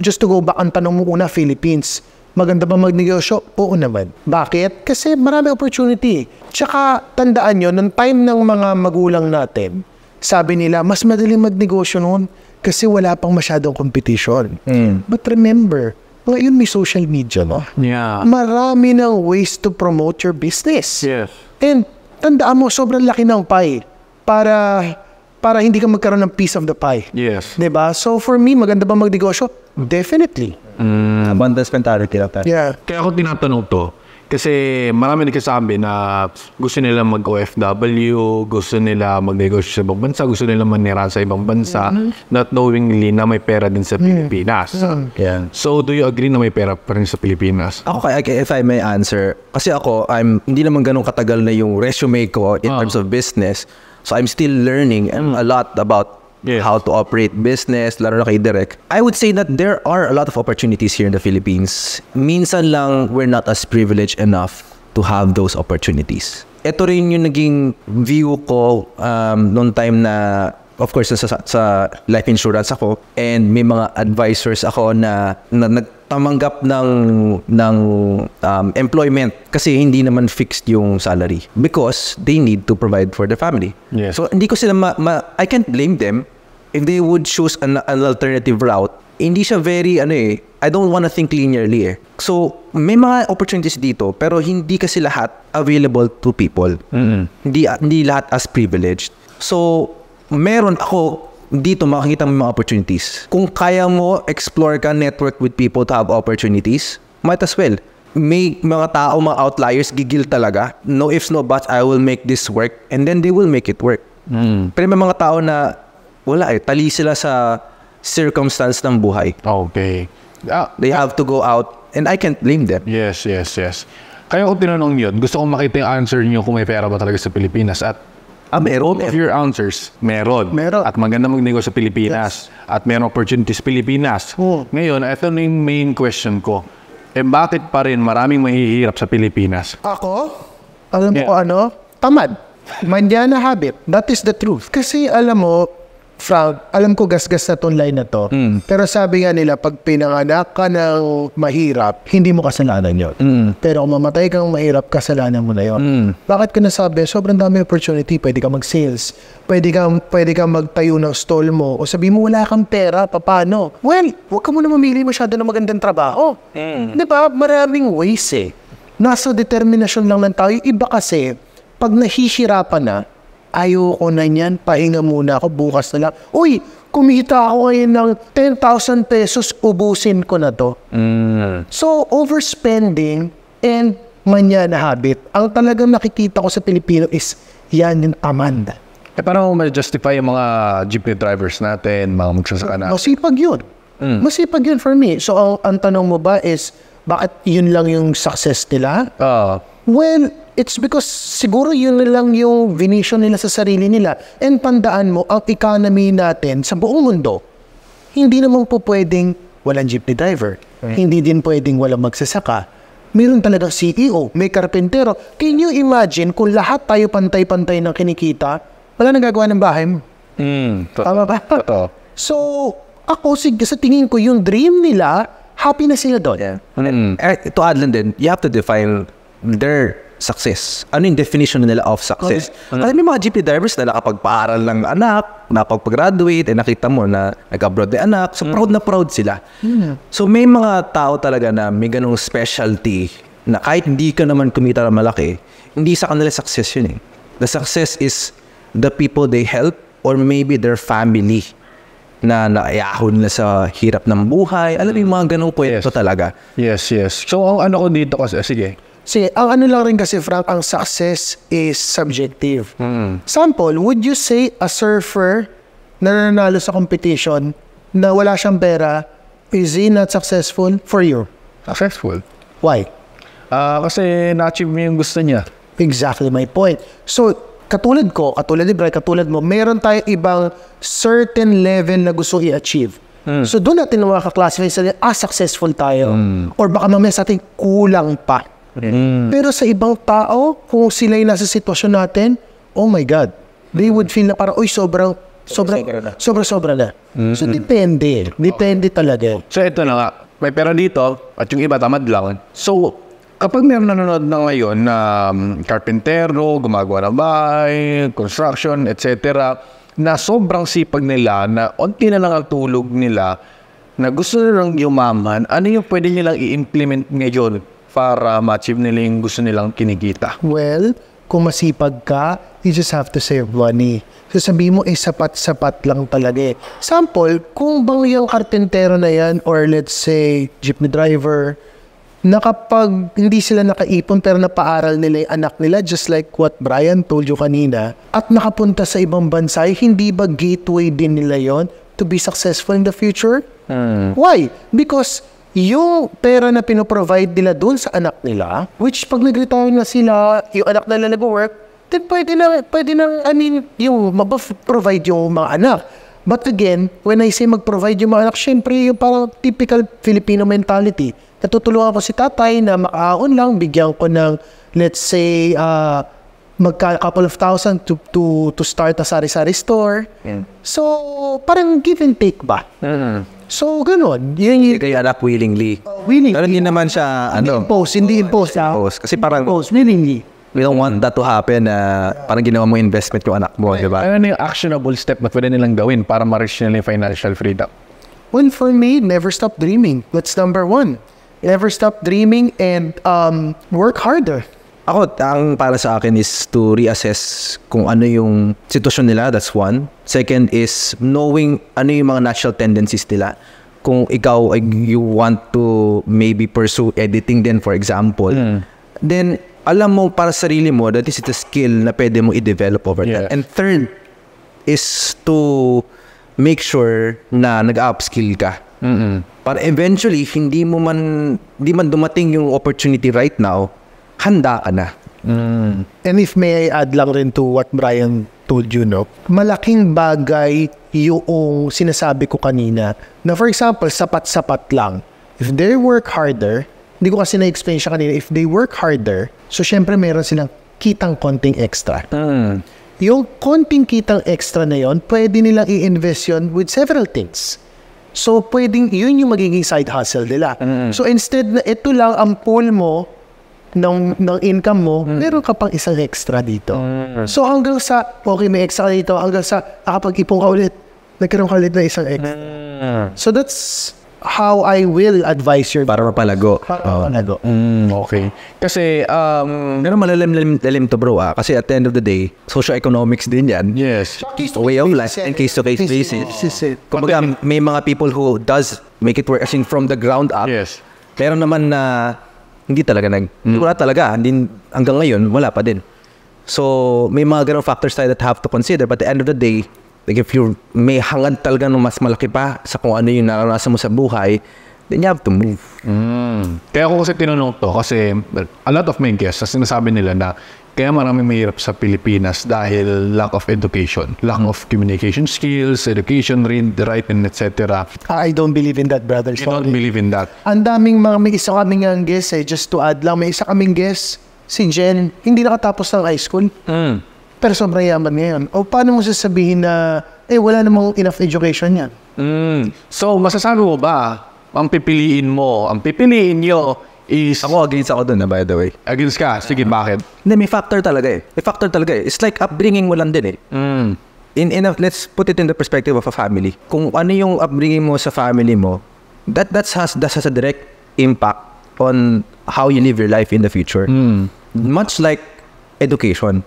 just to go back, ang tanong mo una, Philippines. Maganda ba magnegosyo? Oo naman. Bakit? Kasi marami opportunity. Tsaka, tandaan nyo, nung time ng mga magulang natin, sabi nila, mas madaling magnegosyo noon kasi wala pang masyadong competition. But remember, ngayon may social media, no? Yeah. Marami ng ways to promote your business. Yes. And tandaan mo, sobrang laki ng pie para hindi ka magkaroon ng piece of the pie. Yes. Diba? So for me, maganda ba magnegosyo? Definitely. Abundance mentality lang tayo. Yeah. Kaya ako tinatanong to, kasi marami nagsasabi na gusto nila mag-OFW, gusto nila magnegosyo sa ibang bansa, gusto nila manira sa ibang bansa, not knowingly na may pera din sa Pilipinas. Yeah. So, do you agree na may pera pa rin sa Pilipinas? Ako, if I may answer, kasi ako, hindi naman ganun katagal na yung resume ko in terms of business. So, I'm still learning a lot about how to operate business, lalo na kay Direk. I would say that there are a lot of opportunities here in the Philippines. Minsan lang, we're not as privileged enough to have those opportunities. Ito rin yung naging view ko noong time na, of course, sa life insurance ako, and may mga advisors ako na nagtamanggap ng employment kasi hindi naman fixed yung salary because they need to provide for their family. Yes. So hindi ko sila I can't blame them if they would choose an alternative route. Hindi siya very I don't want to think linearly eh. So may mga opportunities dito pero hindi kasi lahat available to people. Hindi lahat as privileged. So meron ako dito makikita mo mga opportunities. Kung kaya mo explore ka, network with people to have opportunities, might as well. May mga tao, mga outliers, gigil talaga. No ifs, no buts, I will make this work. And then they will make it work. Pero may mga tao na wala tali sila sa circumstance ng buhay. Okay. They have to go out and I can't blame them. Yes. Kaya kung tinanong yun, gusto kong makita yung answer niyo kung may pera ba talaga sa Pilipinas. At Meron. of your answers, meron. At maganda magnegosyo sa Pilipinas. At meron opportunities sa Pilipinas. Ngayon, ito na yung main question ko. Bakit pa rin maraming mahihirap sa Pilipinas? Ako? Alam mo ko tamad. Mandiana habit. That is the truth. Kasi alam mo, Frank, alam ko gasgas na tong line na to. Pero sabi nga nila, pag pinanganak ka ng mahirap, hindi mo kasalanan yun. Pero kung mamatay kang mahirap, kasalanan mo na yun. Bakit ko nasabi? Sobrang dami opportunity. Pwede ka mag-sales. Pwede ka magtayo ng stall mo. O sabi mo, wala kang pera, paano? Well, huwag ka muna mamili masyado ng magandang trabaho. Diba? Maraming ways eh. Nasa determinasyon lang ng tao. Yung iba kasi, pag nahihirapan na, ayoko na niyan, pahinga muna ako, bukas na lang. Uy, kumita ako ngayon ng 10,000 pesos, ubusin ko na to. So, overspending and manya na habit. Ang talagang nakikita ko sa Pilipino is yan yung tamad. Paano mo ma-justify yung mga jeepney drivers natin, mga magsasaka na? Masipag yun. Masipag yun for me. So, ang tanong mo ba is, bakit yun lang yung success nila? Well, it's because siguro yun lang yung vision nila sa sarili nila. And tandaan mo, ang economy natin sa buong mundo, hindi naman po pwedeng walang jeepney driver. Hindi din pwedeng walang magsasaka. Meron talagang CEO, may karpentero. Can you imagine kung lahat tayo pantay-pantay ng kinikita, wala nang gagawa ng bahay mo? Tama ba? So, ako sa tingin ko, yung dream nila, happy na sila doon. To add lang din, you have to define their success. Ano yung definition nila of success? Kasi may mga jeepney drivers na nakapagpaaral ng anak, napag-graduate, nakita mo na nag-abroad na anak, so proud na proud sila. So may mga tao talaga na may ganong specialty na kahit hindi ka naman kumita na malaki, hindi sa kanila success yun eh. The success is the people they help or maybe their family na naayahon nila sa hirap ng buhay. Alam mo yung mga ganong kwento talaga. Yes. So, ang ano ko dito kasi, sige. Ang ano lang rin kasi, Frank, ang success is subjective. Sample, would you say a surfer na nanalo sa competition na wala siyang pera, is he not successful for you? Successful. Why? Kasi na-achieve mo yung gusto niya. Exactly my point. So, katulad ko, katulad ni Bray, katulad mo, meron tayong ibang certain level na gusto i-achieve. So, doon natin makaka-classify sa successful tayo. Or baka mamaya sa ating kulang pa. Pero sa ibang tao, kung sila yung nasa sitwasyon natin, oh my God, they would feel na parang, uy, sobra na. So, depende. Depende talaga. So, ito na nga. May pera dito at yung iba tamad lang. So, kapag meron nanonood na ngayon na karpentero, gumagawa ng bahay, construction, etc., na sobrang sipag nila, na onti na lang ang tulog nila, na gusto nilang yumaman, ano yung pwede nilang i-implement ngayon para ma-achieve nila yung gusto nilang kinikita? Well, kung masipag ka, you just have to save money. So sabihin mo, sapat-sapat lang talaga eh. Sample, kung bang yung karpentero na yan, or let's say, jeepney driver, na kapag hindi sila nakaipon pero napaaral nila yung anak nila, just like what Brian told you kanina, at nakapunta sa ibang bansa, hindi ba gateway din nila yon to be successful in the future? Why? Because yung pera na pinoprovide nila dun sa anak nila, which pag nag-retire na sila, yung anak nila nag-work, then pwede na, yung mapaprovide yung mga anak. But again, when I say mag-provide yung mga anak, syempre yung parang typical Filipino mentality. Natutulungan ko si tatay na makaon lang, bigyan ko ng, let's say, couple of thousand to start a sari-sari store. So, parang give and take ba? So, ganun. Hindi kayo anak willingly. Pero hindi naman siya, Hindi impose. Kasi parang, Willingly. we don't want that to happen na parang ginawa mo investment yung anak mo, di ba? Ano yung actionable step na pwede nilang gawin para ma-reach nila yung financial freedom? Well, for me, never stop dreaming. That's number one. Never stop dreaming and work harder. Ako, ang para sa akin is to reassess kung ano yung sitwasyon nila, that's one. Second is knowing ano yung mga natural tendencies nila. Kung ikaw, you want to maybe pursue editing din, for example, then alam mo para sa sarili mo that this is a skill na pwede mo i-develop over time. And third is to make sure na nag-upskill ka. Para eventually, hindi man dumating yung opportunity right now, handa ka na. And if may I add lang rin to what Brian told you, no? Malaking bagay yung sinasabi ko kanina na for example, sapat-sapat lang. If they work harder, hindi ko kasi na-explain siya kanina, if they work harder, so syempre meron silang kitang konting extra. yung konting kitang extra na yon, pwede nilang i-invest yun with several things. So, pwedeng yun yung magiging side hustle nila. So, instead na ito lang ang pool mo ng income mo, meron ka pang isang extra dito. So, hanggang sa, okay, may extra dito, hanggang sa, nakapag-ipon ka ulit, nagkaroon ka ulit na isang extra. So, that's how I will advise your Para mapalago. panago. Okay. Kasi, Pero malalim to bro kasi at the end of the day, socio-economics din yan. yes. Way of life and case-to-case basis. Kumbaga, may mga people who does make it work as in from the ground up. Yes. Meron naman na hindi talaga wala talaga. Hanggang ngayon, wala pa din. So, may mga ganong factors tayo that have to consider. But at the end of the day, like if you may hangad talaga ng mas malaki pa sa kung ano yung naranasan mo sa buhay, then you have to move. Kaya ako kasi tinanong to kasi a lot of my guests, sinasabi nila na kaya maraming mahirap sa Pilipinas dahil lack of education, lack of communication skills, education, read, write, and etc. I don't believe in that, brother. You don't believe in that. Ang daming may isa kaming guest just to add lang, may isa kaming guest, si Jen, hindi nakatapos ng high school. Pero sobrang yaman ngayon. O paano mo sasabihin na, wala namang enough education yan? So, masasabi mo ba, ang pipiliin nyo is... Ako against ako dun by the way. Against ka? Sige, bakit? Hindi, may factor talaga eh. It's like upbringing mo lang din eh. Let's put it in the perspective of a family. Kung ano yung upbringing mo sa family mo, that has a direct impact on how you live your life in the future. Much like education.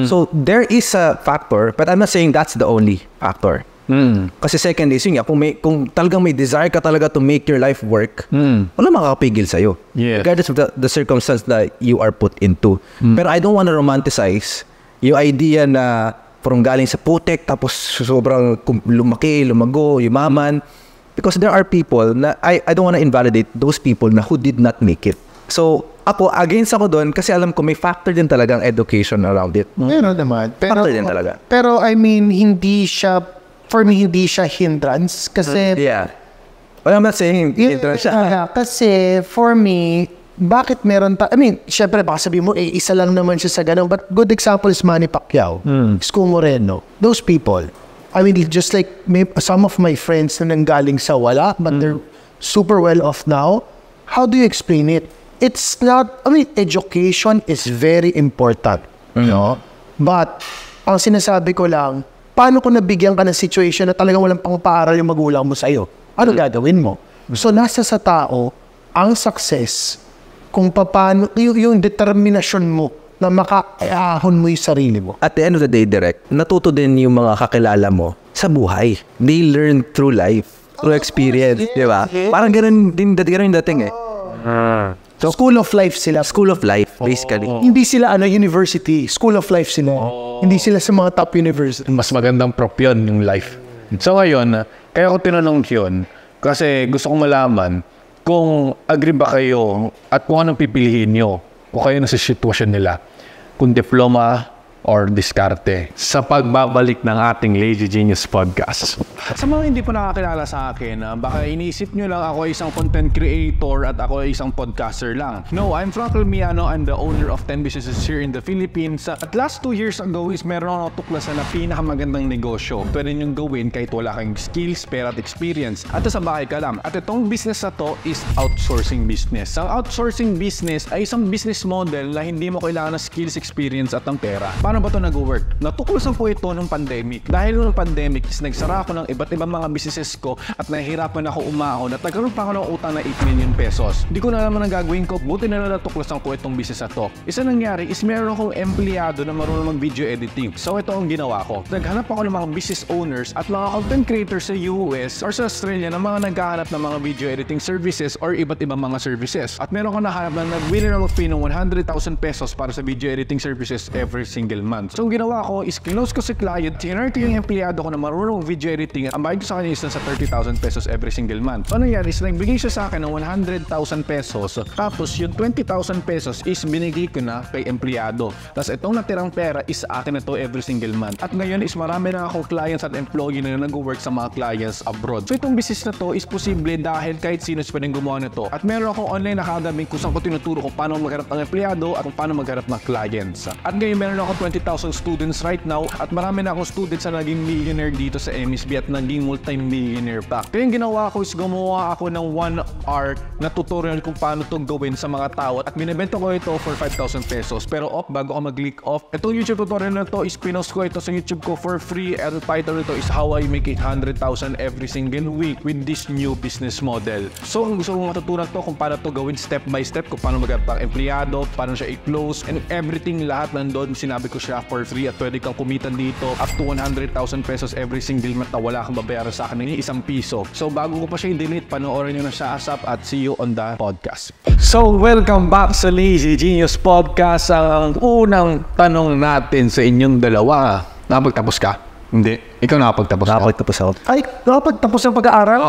So there is a factor, but I'm not saying that's the only factor. Kasi second is yun nga, kung talagang may desire ka talaga to make your life work, wala makakapigil sa'yo. Yes. Regardless of the circumstance that you are put into. Pero I don't want to romanticize yung idea na parang galing sa putek, tapos sobrang lumago, yumaman. Because there are people na, I don't want to invalidate those people na who did not make it. So, ako, against ako doon kasi alam ko may factor din talagang education around it. Meron naman. Factor din talaga. Pero I mean, for me, hindi siya hindrance. Kasi, Yeah. Well, I'm not saying hindrance siya. Kasi, for me, bakit meron syempre, baka sabihin mo, isa lang naman siya sa ganun. But good example is Manny Pacquiao, Isko Moreno. Those people, I mean, just like some of my friends na nanggaling sa wala, but they're super well off now. How do you explain it? It's not, education is very important. No? But, ang sinasabi ko lang, paano kung nabigyan ka ng situation na talagang walang pang-paaral yung magulang mo sa'yo? Ano gagawin mo? So, nasa sa tao, ang success, kung paano, yung determinasyon mo na makaahon mo yung sarili mo. At the end of the day, direct, natuto din yung mga kakilala mo sa buhay. They learn through life, through experience, di ba? Parang ganun yung dating eh. So, school of life sila. School of life, basically. Hindi sila university. School of life sila. Hindi sila sa mga top university. Mas magandang prop yun, yung life. So ngayon, kaya ko tinanong yun, kasi gusto kong malaman kung agree ba kayo at kung anong pipiliin nyo kung kayo nasa sitwasyon nila. Kung diploma or diskarte sa pagbabalik ng ating Lazy Genius Podcast. Sa mga hindi po nakakilala sa akin, baka iniisip nyo lang ako ay isang content creator at ako ay isang podcaster lang. No, I'm Frankel Miano. I'm the owner of 10 businesses here in the Philippines. At last 2 years ago is meron ako tuklasan na pinakamagandang negosyo. Pwede nyo gawin kahit wala kang skills, pera at experience. At sa bahay ka lang. At itong business na to is outsourcing business. Ang outsourcing business ay isang business model na hindi mo kailangan ng skills, experience at ang pera. Paano ba ito nag-work? Natuklasan ko ito nung pandemic. Dahil nung pandemic is nagsara ako ng iba't ibang mga businesses ko at nahihirapan ako umahon at nagkaroon pa ako ng utang na 8 million pesos. Hindi ko na naman ang gagawin ko. Buti na lang natuklasan ko itong business na to. Isa nangyari is meron akong empleyado na marunong mag-video editing. So ito ang ginawa ko. Naghanap ako ng mga business owners at mga content creators sa US or sa Australia na mga naghahanap ng mga video editing services or iba't ibang mga services. At meron ko nahanap na nag-winner ng fee ng 100,000 pesos para sa video editing services every single month. So, ang ginawa ko is close ko si client, sinert yung empleyado ko na marunong video editing at ang bayad ko sa kanya is nasa 30,000 pesos every single month. So, ano nangyari is nagbigay siya sa akin ng 100,000 pesos tapos yung 20,000 pesos is binigay ko na kay empleyado. Tapos itong natirang pera is akin na to every single month. At ngayon is marami na akong clients at employee na nag-work sa mga clients abroad. So, itong business na to is posible dahil kahit sino is pwedeng gumawa nito. At meron akong online academy kung saan ko tinuturo kung paano magharap ng empleyado at kung paano magharap ng clients. At ngayon meron ako 20,000 students right now at marami na akong students na naging millionaire dito sa MSB at naging multi-millionaire pa. Kaya yung ginawa ko is gumawa ako ng 1-hour na tutorial kung paano to gawin sa mga tao at binibenta ko ito for 5,000 pesos. Pero bago ako mag-click off, itong YouTube tutorial na to is pinost ko ito sa YouTube ko for free. Ang title nito is How I Make 800,000 every single week with this new business model. So kung gusto mong matutunan to kung paano to gawin step by step, kung paano mag-attract empleyado, paano siya i-close, and everything, lahat nandun, sinabi ko siya for free at pwede kang kumitan dito up to 100,000 pesos every single month na wala kang babayaran sa akin ng isang piso. So bago ko pa siya i-delete, panoorin nyo na siya ASAP at see you on the podcast. So welcome back sa Lazy Genius Podcast. Ang unang tanong natin sa inyong dalawa, nakapagtapos ka? Hindi. Ikaw nakapagtapos ka? Nakapagtapos ako. Ay, nakapagtapos ng pag-aaral?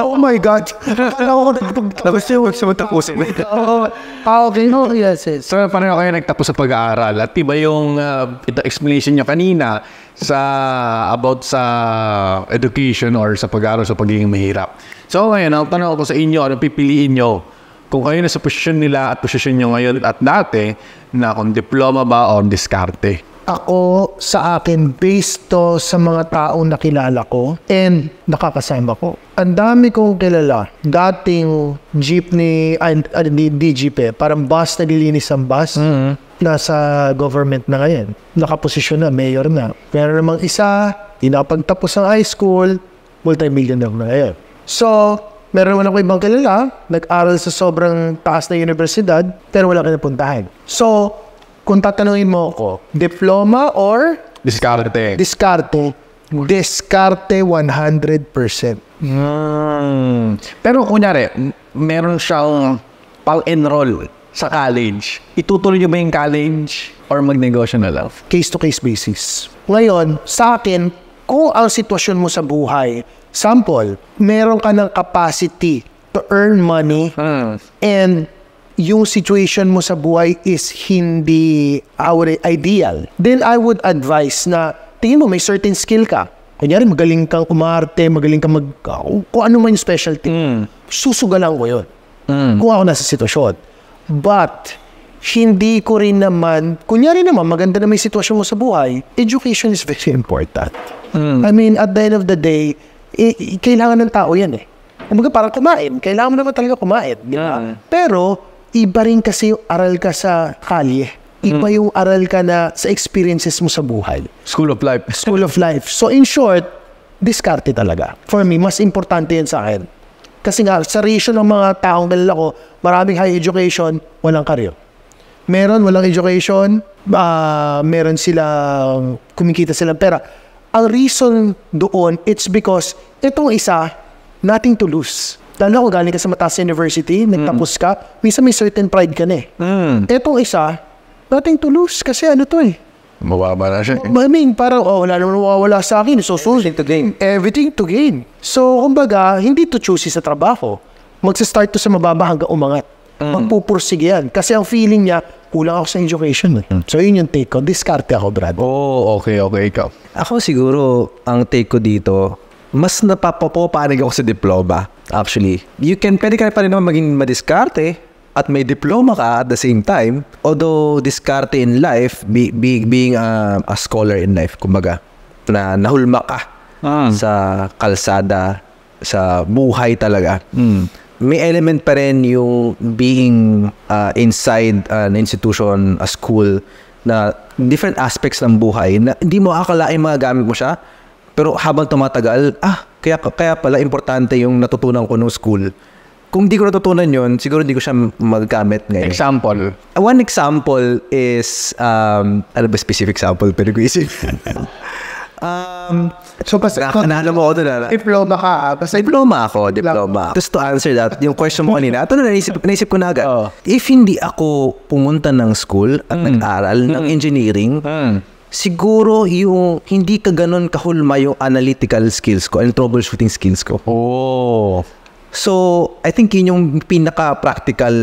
Oh my God. Akala ko Tapos yung work sa matapusin. Okay. Oh, yes. So, paano kayo nagtapos sa pag-aaral? At iba yung explanation nyo kanina about sa education or sa pag-aaral sa pagiging mahirap. So, ngayon, ang tanong ko sa inyo, ano pipiliin nyo? Kung kayo nasa posisyon nila at posisyon nyo ngayon at dati, na kung diploma ba o diskarte? Ako, sa akin, based to sa mga taong nakilala ko and nakakasama ko. Ang dami kong kilala. Dating jeepney, di jeep parang bus, naglilinis ang bus. Nasa government na ngayon. Nakaposisyon na, mayor na. Pero namang isa, di nakapagtapos ng high school, multi-millionaire na ngayon. So, meron naman ako ibang kilala, nag-aral sa sobrang taas na universidad, pero wala ka napuntahan. So, kung tatanungin mo ako, diploma or Diskarte. diskarte? Diskarte 100%. Pero kunyari, meron siyang pang-enroll sa college. Itutuloy nyo ba yung college or magnegosyo na lang? Case-to-case basis. Ngayon, sa akin, kung ang sitwasyon mo sa buhay, sample, meron ka ng capacity to earn money and yung situation mo sa buhay is hindi ideal, then I would advise na tingin mo may certain skill ka. Kunyari, magaling kang umarte, magaling kang kung ano man yung specialty. Susugalan ko yun. Kung ako nasa sitwasyon. But, hindi ko rin naman, kunyari naman, maganda na may sitwasyon mo sa buhay, education is very important. I mean, at the end of the day, kailangan ng tao yan eh. Kumbaga parang kumain, kailangan mo naman talaga kumain. Pero, iba rin kasi yung aral ka sa kalye. Iba yung aral ka na sa experiences mo sa buhay. School of life. School of life. So in short, diskarte talaga. For me, mas importante yan sa akin. Kasi nga, sa ratio ng mga taong dalala ko, maraming high education, walang career. Meron, walang education, meron silang, kumikita silang pera. Ang reason doon, it's because itong isa, nothing to lose. Lalo kung galing ka sa mataas university, nagtapos ka, minsan may certain pride ka na eh. Etong isa, nothing to lose kasi ano to eh. Mababa na siya. I mean, parang, wala naman nawawala sa akin. So, Everything to gain. Everything to gain. So, kumbaga, hindi to choosy sa trabaho. Magsa-start to sa mababa hanggang umangat. Magpupursige yan. Kasi ang feeling niya, kulang ako sa education. So, yun yung take ko. Diskarte ako, Brad. Okay, ikaw. Ako siguro, ang take ko dito, mas napapapanig ako sa diploma. Actually, pwede ka pa rin naman maging madiskarte at may diploma ka at the same time. Although, diskarte in life, being a scholar in life, kumbaga, na nahulma ka sa kalsada, sa buhay talaga. May element pa rin yung being inside an institution, a school, na different aspects ng buhay na hindi mo akalain magagamit mo siya. Pero habang tumatagal, kaya pala importante yung natutunan ko nung school. Kung di ko natutunan yun, siguro di ko siya magagamit ngayon. Example? One example is, ano ba specific example? Pero ko isip. So, Nakanala mo ako doon. diploma ka. Basta Diploma ako. Just to answer that, yung question mo kanina, ito na naisip ko na agad. If hindi ako pumunta ng school at nag-aral ng engineering, siguro yung hindi ka ganun kahulma yung analytical skills ko and troubleshooting skills ko. So, I think yun yung pinaka-practical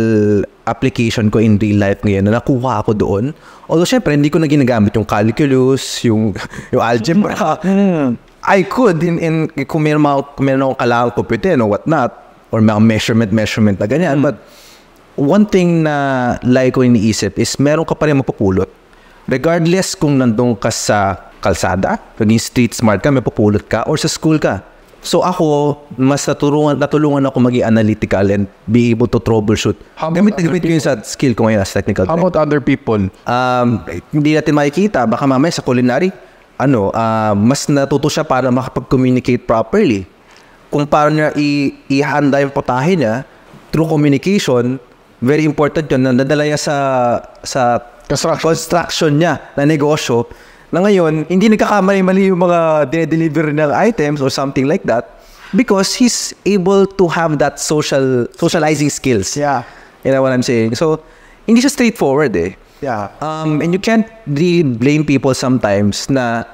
application ko in real life ngayon na nakuha ako doon. Although, syempre, hindi ko na ginagamit yung calculus, yung algebra. I could, kung meron akong kailangan computer or whatnot, or mga measurement na ganyan. But, one thing na like ko iniisip is meron ka pa rin mapupulot. Regardless kung nandun ka sa kalsada, naging street smart ka, may pupulot ka, or sa school ka. So ako, mas natulungan ako maging analytical and be able to troubleshoot. Gamit ko yun sa skill ko ngayon as technical. How about other people? Hindi natin makikita. Baka mamaya sa culinary, mas natuto siya para makapag-communicate properly. Kung paano niya ihanda yung putahe niya, through communication, very important yun. Nadala niya sa construction niya na negosyo. Na ngayon, hindi nagkakamali-mali yung mga dinedeliver ng items or something like that because he's able to have that socializing skills. Yeah. You know what I'm saying? So, hindi siya straightforward eh. Yeah. And you can't really blame people sometimes na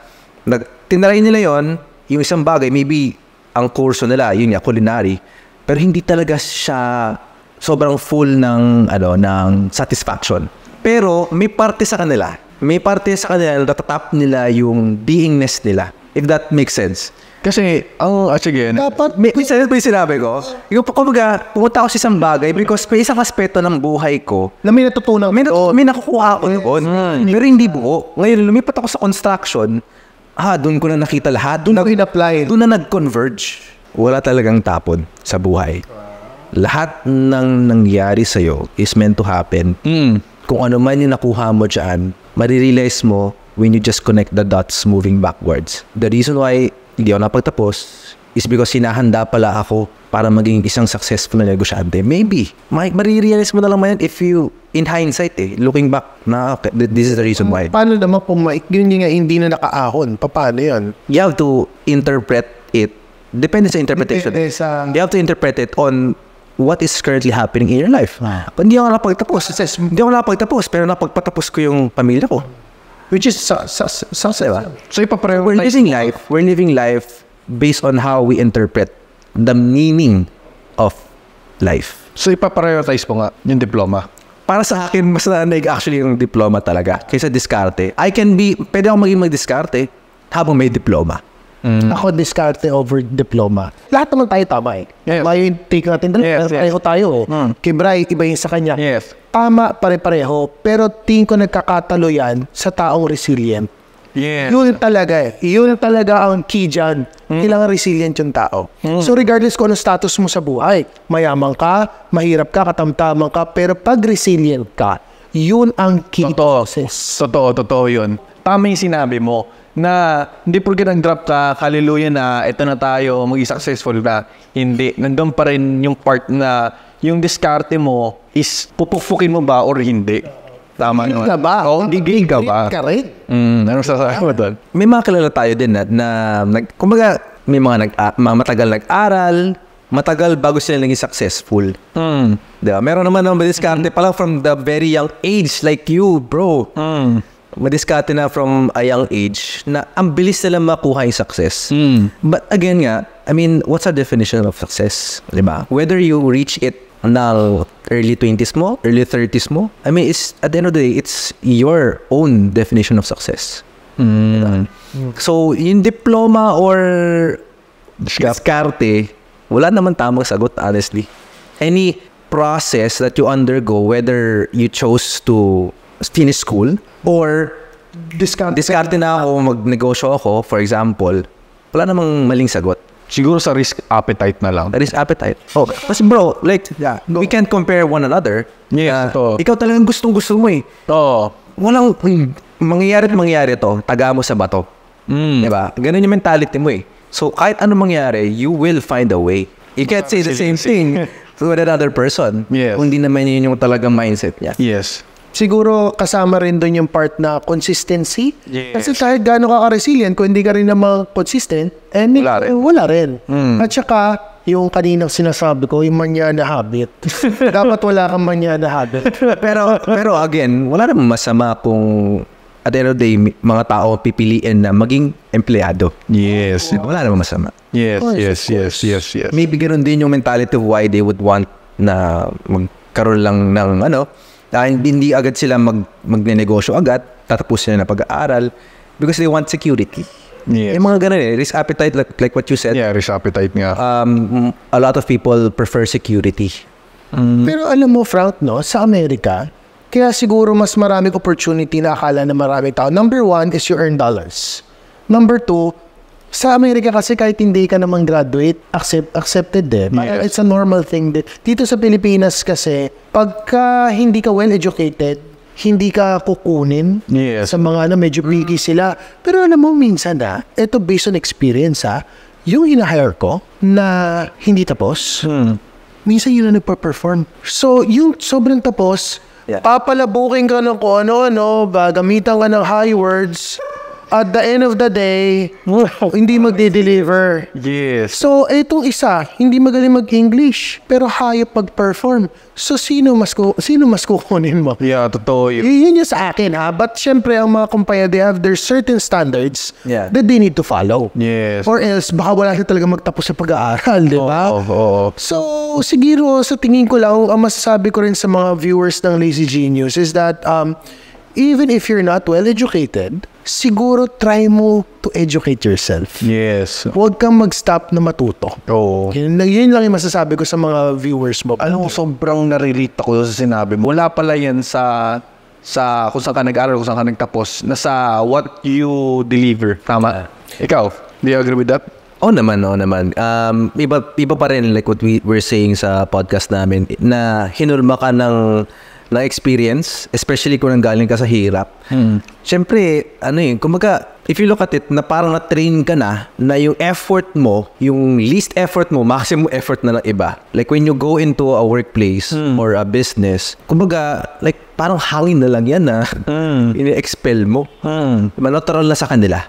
tinaray nila yon yung isang bagay, maybe ang kurso nila, yun nga, culinary, pero hindi talaga siya sobrang full ng satisfaction. Pero may parte sa kanila. May parte sa kanila na natatap nila yung beingness nila. If that makes sense. Kasi, sige. Dapat, Minsan ito yung sinabi ko. Kumbaga, pumunta ako sa isang bagay because may isang aspeto ng buhay ko na may natutunan may nakukuha ako doon. Pero hindi buo. Ngayon, lumipat ako sa construction. Doon ko na nakita lahat. doon in-apply. Doon na nag-converge. Wala talagang tapon sa buhay. Lahat ng nangyari sa'yo is meant to happen. Kung ano man yung nakuha mo dyan, marirealize mo when you just connect the dots moving backwards. The reason why hindi ako napagtapos is because sinahanda pala ako para maging isang successful na negosyante. Maybe. Marirealize mo na lang yan if you, in hindsight looking back, okay, this is the reason why. Paano naman kung yun nga hindi na nakaahon? Paano yan? You have to interpret it. Depende sa interpretation. You have to interpret it on what is currently happening in your life. Hindi ako napagtapos, pero napagpatapos ko yung pamilya ko. Which is success. Diba? So, We're living life based on how we interpret the meaning of life. So, ipaprioritize mo nga yung diploma. Para sa akin, mas nanig actually yung diploma talaga kaysa diskarte. Pwede ako maging mag-diskarte habang may diploma. Ako, diskarte over diploma. Lahat naman tayo tama eh. Yes. May take natin. Pareho tayo. Kay Bri, iba yung sa kanya. Yes. Tama, pare-pareho. Pero tingin ko nagkakatalo yan sa taong resilient. Yes. Yun talaga eh. Yun talaga ang key dyan. Kailangan resilient yung tao. So regardless kung anong status mo sa buhay, mayaman ka, mahirap ka, katamtaman ka, pero pag resilient ka, yun ang key process. Totoo yun. Tama yung sinabi mo na hindi porke nag-drop ka, hallelujah na, ito na tayo, maging successful na. Hindi. Nandun pa rin yung part na yung diskarte mo is pupufukin mo ba or hindi. Tama naman. Ka ba? Gigil ka ba? Ka rin. Anong sasabi mo doon? May mga kilala tayo din kumbaga, may mga matagal nag-aral, matagal bago sila naging successful. Diba? Meron naman madiskarte pala from the very young age like you, bro. Madiskarte na from a young age na ang bilis nila makuha yung success. But again nga, I mean, what's the definition of success? Diba? Whether you reach it now early 20s mo, early 30s mo, I mean, at the end of the day, it's your own definition of success. Diba? So, yung diploma or diskarte, wala naman tamang sagot, honestly. Any process that you undergo, whether you chose to finish school or diskarte na ako, magnegosyo ako, for example, wala namang maling sagot. Siguro sa risk appetite na lang. Risk appetite. Kasi bro, like, we can't compare one another. Yes, ikaw talagang gustong-gusto mo eh. Walang, mangyayari to, taga mo sa bato. Diba? Ganun yung mentality mo eh. So, kahit ano mangyari, you will find a way. You can't say the same thing to another person. Yes. Kung hindi naman yun yung talagang mindset niya. Yes. Siguro kasama rin doon yung part na consistency. Yes. Kasi kahit gaano ka ka-resilient, kung hindi ka rin naman consistent, wala rin. At saka, yung kaninang sinasabi ko, yung manana habit. Dapat wala kang manana habit. pero again, wala namang masama kung at the end of the day, mga tao pipiliin na maging empleyado. Yes. Wala namang masama. Yes. Maybe ganoon din yung mentality of why they would want na magkaroon lang ng hindi agad sila magnenegosyo agad, tatapos sila na pag-aaral because they want security. Yes. Yung mga ganun risk appetite like what you said. Yeah, risk appetite nga. A lot of people prefer security. Pero alam mo, Frank, no, sa Amerika, Kaya siguro mas maraming opportunity na akala na maraming tao. Number one is you earn dollars. Number two, sa Amerika kasi kahit hindi ka naman graduate, accepted din. Parang it's a normal thing. Dito sa Pilipinas kasi, pagka hindi ka well-educated, hindi ka kukunin sa mga na medyo picky sila. Pero alam mo, minsan ito based on experience yung hinahire ko na hindi tapos, minsan yun na nagpa-perform. So, yung sobrang tapos, papalabukin ka ng kung ano-ano, gamitan ka ng high words, at the end of the day, hindi magde-deliver. Yes. So, itong isa, hindi magaling mag-English, pero hayop pag-perform. So, sino mas kukunin mo? Yeah, totoo yun. Yun yung sa akin, But, syempre, ang mga kumpanya, they have their certain standards that they need to follow. Yes. Or else, baka wala sila talaga magtapos sa pag-aaral, di ba? Oo. So, siguro, sa tingin ko lang, ang masasabi ko rin sa mga viewers ng Lazy Genius is that, even if you're not well-educated, siguro try mo to educate yourself. Yes. Huwag kang mag-stop na matuto. Oo. Yun lang yung masasabi ko sa mga viewers mo. Alam mo, sobrang naririta ko sa sinabi mo. Wala pala yan sa kung saan ka nag-aral, kung saan ka nagtapos, na sa what you deliver. Tama? Ikaw, do you agree with that? Oo naman. Iba pa rin like what we're saying sa podcast namin na hinulma ka ng experience, especially kung nanggaling ka sa hirap. Siyempre, kumbaga, if you look at it, na parang na-train ka na yung effort mo, yung least effort mo, maximum effort na ng iba. Like when you go into a workplace or a business, kumbaga, like parang hangin na lang yan ini-expel mo. Diba, natural na sa kanila.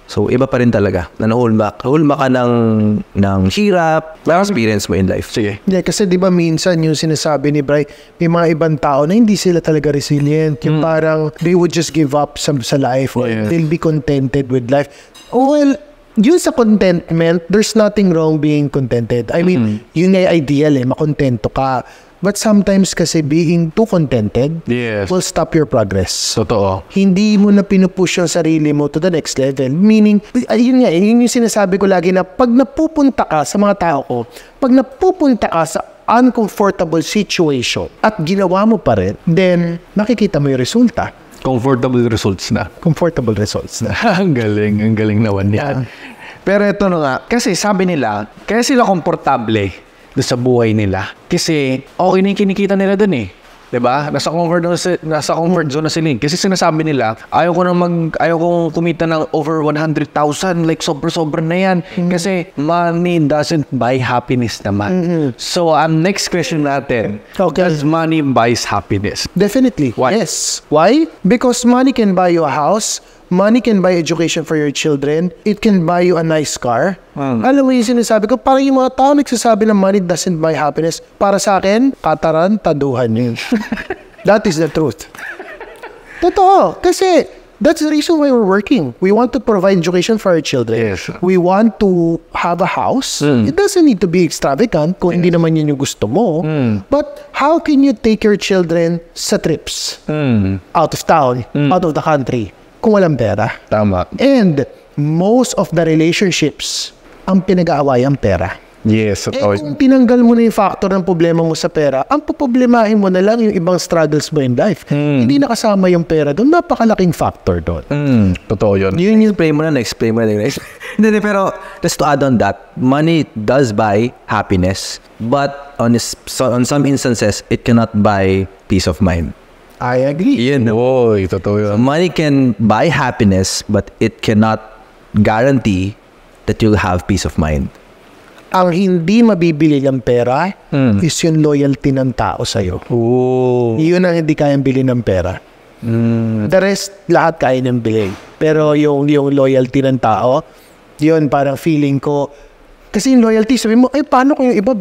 So, iba pa rin talaga na nahulma ka ng hirap, experience mo in life. Sige. Yeah, kasi di ba minsan yung sinasabi ni Bri, may mga ibang tao na hindi sila talaga resilient. Yung parang they would just give up sa life or they'll be contented with life. Oh, well, yun sa contentment, there's nothing wrong being contented. I mean, yun nga yung ideal makontento ka. But sometimes kasi being too contented will stop your progress. Totoo. Hindi mo na pinupush yung sarili mo to the next level. Meaning, yun yung sinasabi ko lagi na pag napupunta ka sa mga tao ko, pag napupunta ka sa uncomfortable situation at ginawa mo pa rin, then makikita mo yung resulta. Comfortable results na. Comfortable results na. Ang galing naman yan. Pero ito nga, kasi sabi nila, kaya sila komportable doon sa buhay nila. Kasi okay na yung kinikita nila doon Diba? Nasa comfort zone na sila. Kasi sinasabi nila, ayaw kong kumita ng over 100,000. Like, sobra na yan. Kasi money doesn't buy happiness naman. So, next question natin. Okay. Does money buys happiness? Definitely. Why? Yes. Why? Because money can buy you a house. Money can buy education for your children. It can buy you a nice car. Alam mo yung sinasabi ko, parang yung mga tao nagsasabi na money doesn't buy happiness. Para sa akin, katarantaduhan yun. That is the truth. Totoo. Kasi that's the reason why we're working. We want to provide education for our children. Yes. We want to have a house. It doesn't need to be extravagant kung hindi naman yun yung gusto mo. But how can you take your children sa trips? Out of town, out of the country, kung walang pera? Tama. And most of the relationships, ang pinag-aaway ang pera. Yes, Kung tinanggal mo na yung factor ng problema mo sa pera, ang poproblemahin mo na lang yung ibang struggles mo in life. Hindi nakasama yung pera doon. Napakalaking factor doon. Totoo yun. Yun yung explain mo na. Hindi, pero just to add on that, money does buy happiness, but on some instances, it cannot buy peace of mind. I agree. Oy, totoo yun. Money can buy happiness, but it cannot guarantee that you'll have peace of mind. Ang hindi mabibili ng pera is yung loyalty ng tao sa'yo. Yun ang hindi kayang bili ng pera. The rest, lahat kaya ng bili. Pero yung loyalty ng tao, yun parang feeling ko, kasi yung loyalty, sabi mo, paano kung yung iba,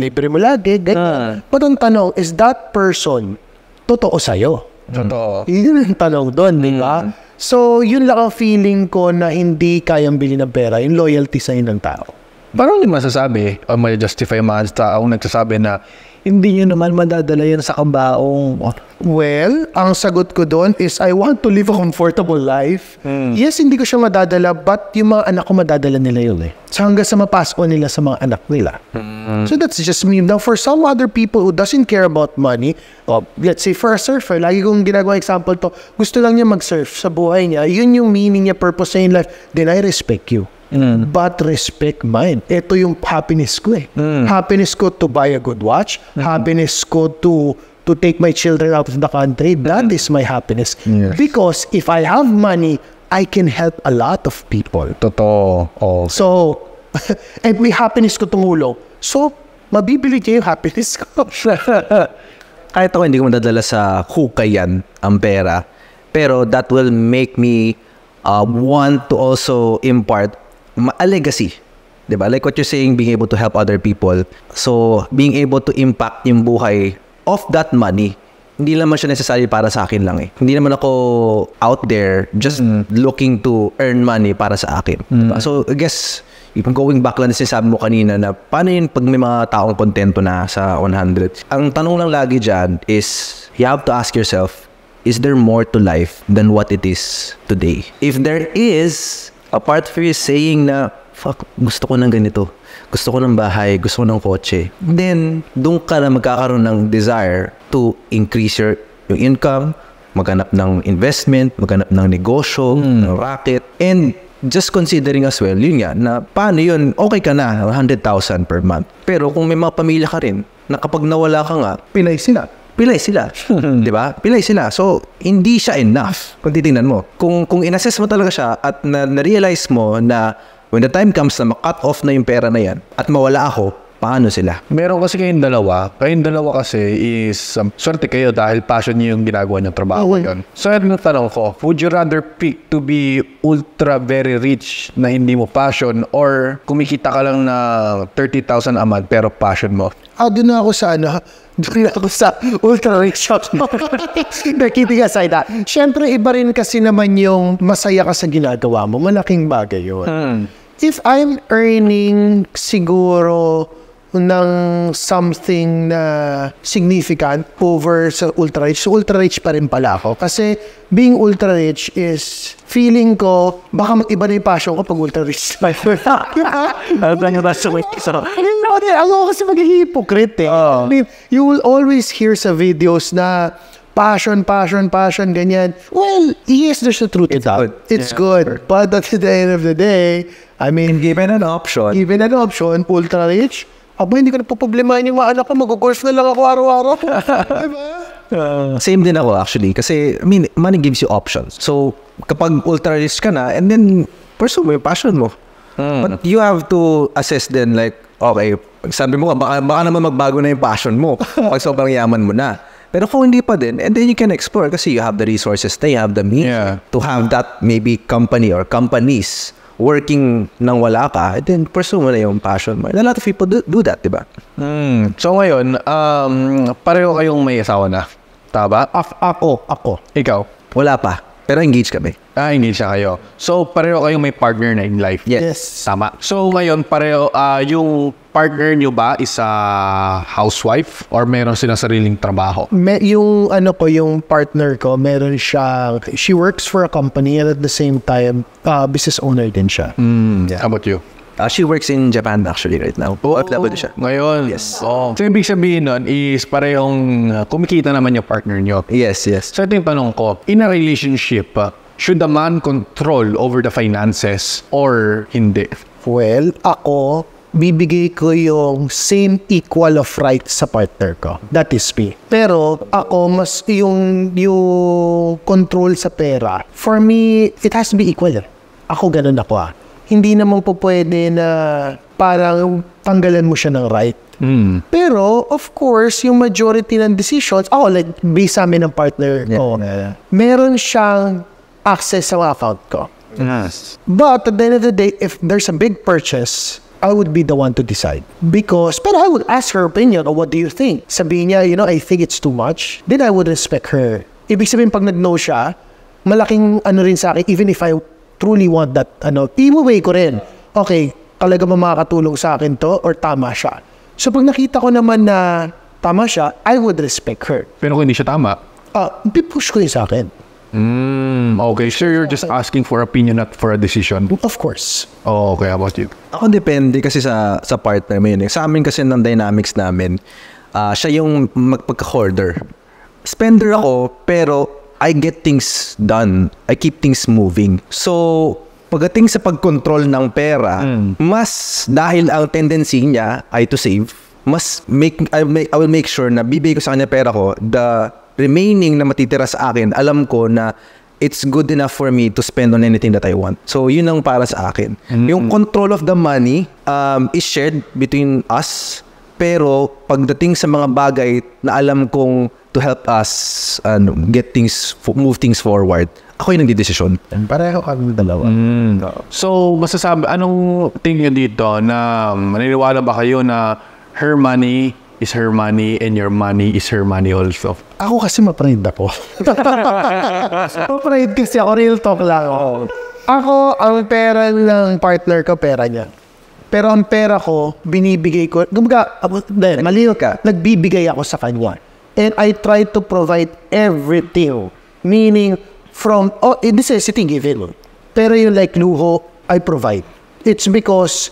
libre mo lagi, ganyan. But ang tanong, is that person totoo sa'yo? Totoo. Yun ang tanong doon, di ba? So, yun lang ang feeling ko na hindi kayang bili ng pera, yung loyalty sa'yo ng tao. Parang hindi masasabi o may justify yung mga taong nagsasabi na hindi nyo naman madadala yan sa kabaong. Well, ang sagot ko doon is I want to live a comfortable life. Yes, hindi ko siya madadala, but yung mga anak ko madadala nila yun eh. So hanggang sa mapasko nila sa mga anak nila. So that's just me. Now, for some other people who doesn't care about money, let's say for a surfer, lagi kong ginagawa example to, gusto lang niya mag-surf sa buhay niya, yun yung meaning niya, purpose niya in life, then I respect you. But respect mine. Ito yung happiness ko eh. Happiness ko to buy a good watch. Happiness ko to take my children out of the country. That is my happiness. Yes. Because if I have money, I can help a lot of people. Totoo. Oh. So, and may happiness ko tumulong. So, mabibili niya yung happiness ko. Kahit ako hindi ko madadala sa hukayan ang pera, pero that will make me want to also impart a legacy. Diba? Like what you're saying, being able to help other people. So, being able to impact yung buhay of that money, hindi naman siya necessary para sa akin lang eh. Hindi naman ako out there just looking to earn money para sa akin. Diba? So, I guess, even going back lang na sinasabi mo kanina na paano yun pag may mga taong kontento na sa 100? Ang tanong lang lagi dyan is, you have to ask yourself, is there more to life than what it is today? If there is, apart from you saying na, fuck, gusto ko ng ganito, gusto ko ng bahay, gusto ko ng kotse, then, doon ka na magkakaroon ng desire to increase your income, maghanap ng investment, maghanap ng negosyo, ng racket, and just considering as well, yun nga, na paano yun, okay ka na, 100,000 per month. Pero kung may mga pamilya ka rin, na kapag nawala ka nga, Pinay sila. di ba? Pilay sila. So, hindi siya enough kung titingnan mo. Kung in-assess mo talaga siya at na-realize mo na when the time comes na ma-cut off na yung pera na yan at mawala ako, paano sila? Meron kasi kayong dalawa. Kayong dalawa kasi is, swerte kayo dahil passion niyo yung ginagawa niyong trabaho yun. So, yung tanong ko, would you rather pick to be ultra very rich na hindi mo passion or kumikita ka lang na 30,000 a month pero passion mo? Doon na ako sa doon na ako sa ultra rich shop. Kidding aside that. Siyempre, iba rin kasi naman yung masaya ka sa ginagawa mo. Malaking bagay yun. If I'm earning siguro ng something na significant over sa ultra rich, so ultra rich pa rin pala ako. Kasi being ultra rich is feeling ko, baka mag-iba na yung passion ko pag ultra rich. Ako kasi mag-hypocrite eh. I mean, you will always hear sa videos na passion, ganyan. Well, yes, there's a truth to that. It's good. But at the end of the day, I mean, Given an option, ultra rich, hindi ko na poproblemahin yung mga anak ko, mag-golf na lang ako araw-araw. Diba? Same din ako actually. Kasi, I mean, money gives you options. So, kapag ultra rich ka na, and then, pursue mo yung passion mo. But you have to assess then like, okay, sabi mo, baka naman magbago na yung passion mo pag sobrang yaman mo na. Pero kung hindi pa din, and then you can explore kasi you have the resources na, you have the means to have that maybe company or companies working nang wala ka, and then pursue mo na yung passion mo. And a lot of people do that, diba? So ngayon, pareho kayong may asawa na. Tama? Ako. Ikaw? Wala pa. Pero engaged kami. Engaged siya kayo. So, pareho kayong may partner na in life. Yes. Tama. So, ngayon, pareho, yung partner nyo ba is a housewife or meron silang sariling trabaho? Yung partner ko, meron siyang, she works for a company and at the same time, business owner din siya. How about you? She works in Japan actually right now. OFW siya. Ngayon? Yes. So, ibig sabihin nun is parehong kumikita naman yung partner nyo. Yes. So, ito yung tanong ko. In a relationship, should the man control over the finances or hindi? Well, ako, bibigay ko yung same equal of rights sa partner ko. That is me. Pero ako, mas yung control sa pera, for me, it has to be equal. Ako ganun ako Hindi naman po pwede na parang tanggalan mo siya ng right. Pero, of course, yung majority ng decisions, like, based sa amin ng partner ko, meron siyang access sa account ko. Yes. But, at the end of the day, if there's a big purchase, I would be the one to decide. Pero I would ask her opinion, what do you think? Sabihin niya, I think it's too much. Then I would respect her. Ibig sabihin, pag nag-no siya, malaking rin sa akin, even if I truly want that, i-weigh ko rin. Okay, talaga ba makakatulong sa akin to or tama siya? So pag nakita ko naman na tama siya, I would respect her. Pero kung hindi siya tama, Pipush ko yun sa akin. okay. So you're just asking for opinion, not for a decision. Of course. Oh, okay. How about you? Ako depende kasi sa partner mo yun. Sa amin kasi ng dynamics namin, siya yung magpagka-hoarder. Spender ako, pero I get things done. I keep things moving. So, pagdating sa pag-control ng pera, mas dahil ang tendency niya ay to save, I will make sure na bibigay ko sa kanya pera ko, the remaining na matitira sa akin, alam ko na it's good enough for me to spend on anything that I want. So, yun ang para sa akin. Yung control of the money is shared between us, pero pagdating sa mga bagay na alam kong to help us get things, move things forward, ako yung nagdidesisyon. Pareho kami dalawa. So, anong tingin nyo dito na maniniwala ba kayo na her money is her money and your money is her money also? Ako kasi ma-pride ako. Ma-pride kasi ako, real talk lang ako. Ako, ang pera ng partner ko, pera niya. Pero ang pera ko, binibigay ko, maliw ka, nagbibigay ako sa kanya. And I try to provide everything. Meaning, from, necessity given. Pero yung like luho, I provide. It's because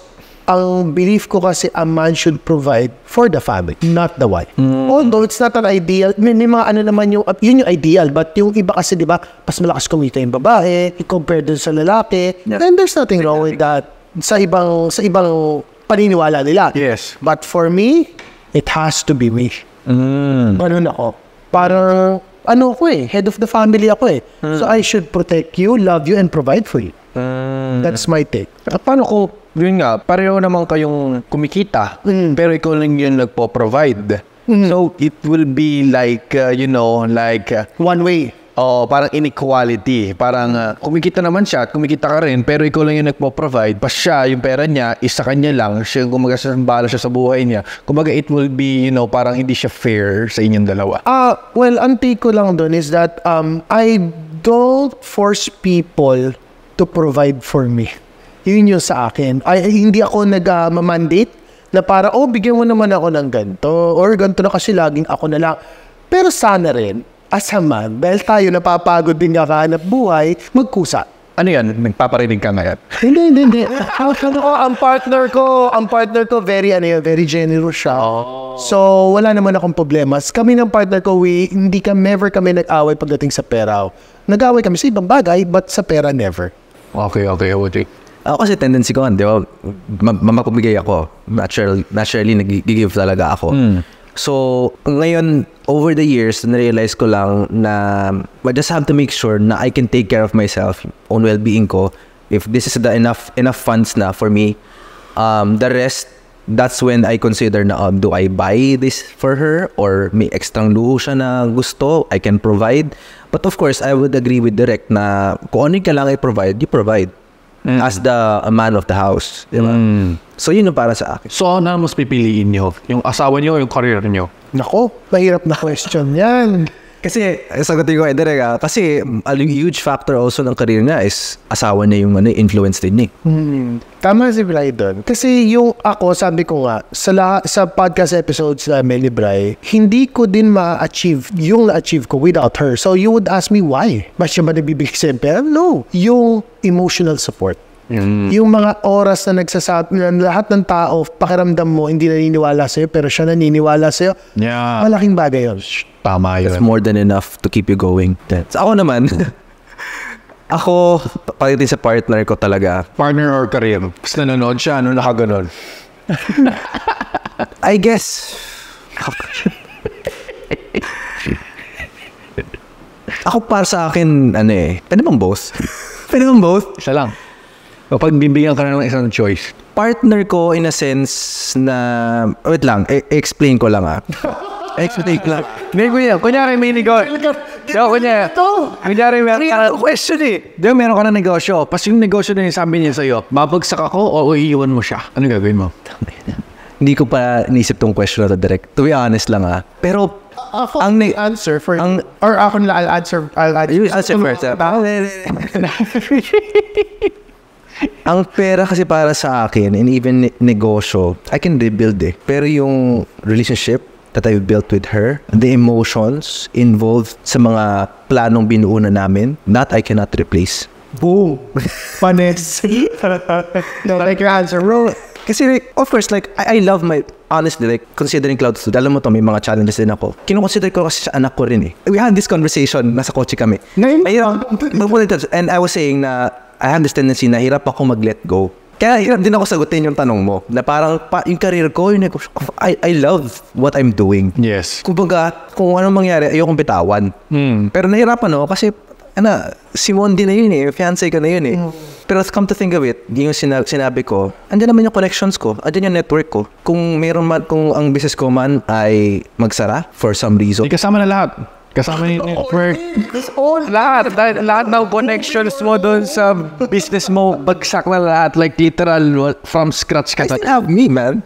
ang belief ko kasi a man should provide for the family, not the wife. Although it's not an ideal, may mga naman yun yung ideal, but yung iba kasi, di ba, pas malakas kumita yung babae, i-compare dun sa lalaki, then there's nothing wrong with that sa ibang paniniwala nila. Yes. But for me, it has to be me. Ganun ako. Parang, head of the family ako eh. So I should protect you, love you, and provide for you. That's my take. At paano kung, yun nga, pareho naman kayong kumikita, pero ikaw lang yun nagpo-provide. So, it will be like, One way. parang inequality. Parang kumikita naman siya at kumikita ka rin, pero ikaw lang yung nagpo-provide. Pa siya, yung pera niya, isa kanya lang. Siya, kumaga, bala siya sa buhay niya. Kumaga, it will be, parang hindi siya fair sa inyong dalawa. Well, ang take ko lang dun is that I don't force people to provide for me. Yun yung sa akin. Hindi ako nag-mandate na para, bigyan mo naman ako ng ganito. Or ganito na kasi laging ako na lang. Pero sana rin, as a man, dahil tayo napapagod din kakahanap buhay, magkusa. Ano yan? Nagpaparinig ka ngayon? Hindi. Ang partner ko, very generous siya. So, wala naman akong problema. Kami ng partner ko, never kami nag-away pagdating sa pera. Nag-away kami sa ibang bagay, but sa pera, never. Okay. Ako kasi tendency ko, di ba, mamapamigay ako. Naturally, nag-give talaga ako. So, ngayon, over the years, na-realize ko lang na I just have to make sure na I can take care of myself, own well-being ko. If this is the enough funds na for me, the rest, that's when I consider na, do I buy this for her? Or may extrang luho siya na gusto, I can provide. But of course, I would agree with Direk na kung ano yung kailangan i-provide, you provide. As the man of the house. Diba? So, yun yung para sa akin. So, ano mas pipiliin nyo? Yung asawa nyo o yung career nyo? Nako, mahirap na question yan. Kasi, sagutin ko, Direk, kasi a huge factor also ng career niya is asawa niya yung influence din niya. Tama si Bri doon. Kasi yung ako, sabi ko nga, sa podcast episodes namin ni Bri, hindi ko din ma-achieve yung na-achieve ko without her. So you would ask me why? Ba siya ba nagbibigay sa pera? No. Yung emotional support. Yung mga oras na nagsasabi na lahat ng tao, pakiramdam mo, hindi naniniwala sa'yo, pero siya naniniwala sa'yo. Yeah. Malaking bagay yun. Tama yun. It's more than enough to keep you going. So, ako naman, pagdating sa partner ko talaga. Partner or career? Tapos nanonood siya, nakaganon? I guess, ako para sa akin, pwede bang both? Pwede bang both? Isa lang. Kapag bibigyan ka na ng isang choice. Partner ko in a sense na, wait lang, explain ko lang Explain ko lang. Kunyari may negosyo. Kunyari meron ka na question meron ka na negosyo. Pas yung negosyo na yung sabi niya sa'yo, babagsak ako o iiwan mo siya? Ano gagawin mo? Hindi ko pa inisip tong question na to direct. To be honest lang Pero, Ako, answer for or ako na I'll answer you answer first. Ang pera kasi para sa akin and even negosyo, I can rebuild Pero yung relationship, that I built with her, the emotions involved sa mga planong binuo na namin, that I cannot replace. Boom. Panis. Like your answer, bro. Kasi like, of course, like, I love my, honestly, like, considering Cloud Studio, alam mo to, may mga challenges din ako. Kino-consider ko kasi sa anak ko rin eh. We had this conversation, nasa kotse kami. And I was saying na, I have this tendency na hirap ako mag-let go. Kaya hirap din ako sagutin yung tanong mo. Na parang, yung career ko, I love what I'm doing. Yes. Kumbaga, kung anong mangyari, ayokong bitawan. Pero nahirapan ako kasi, si Mondi na yun eh, fiancé ka na yun eh. Pero come to think of it, yung sinabi ko, andyan naman yung connections ko, andyan yung network ko. Kung kung ang business ko man ay magsara for some reason. Di kasama na lahat. Kasama yung network. Lahat ng connections mo doon sa business mo, bagsak na lahat. Like literal, from scratch ka. I still have me, man.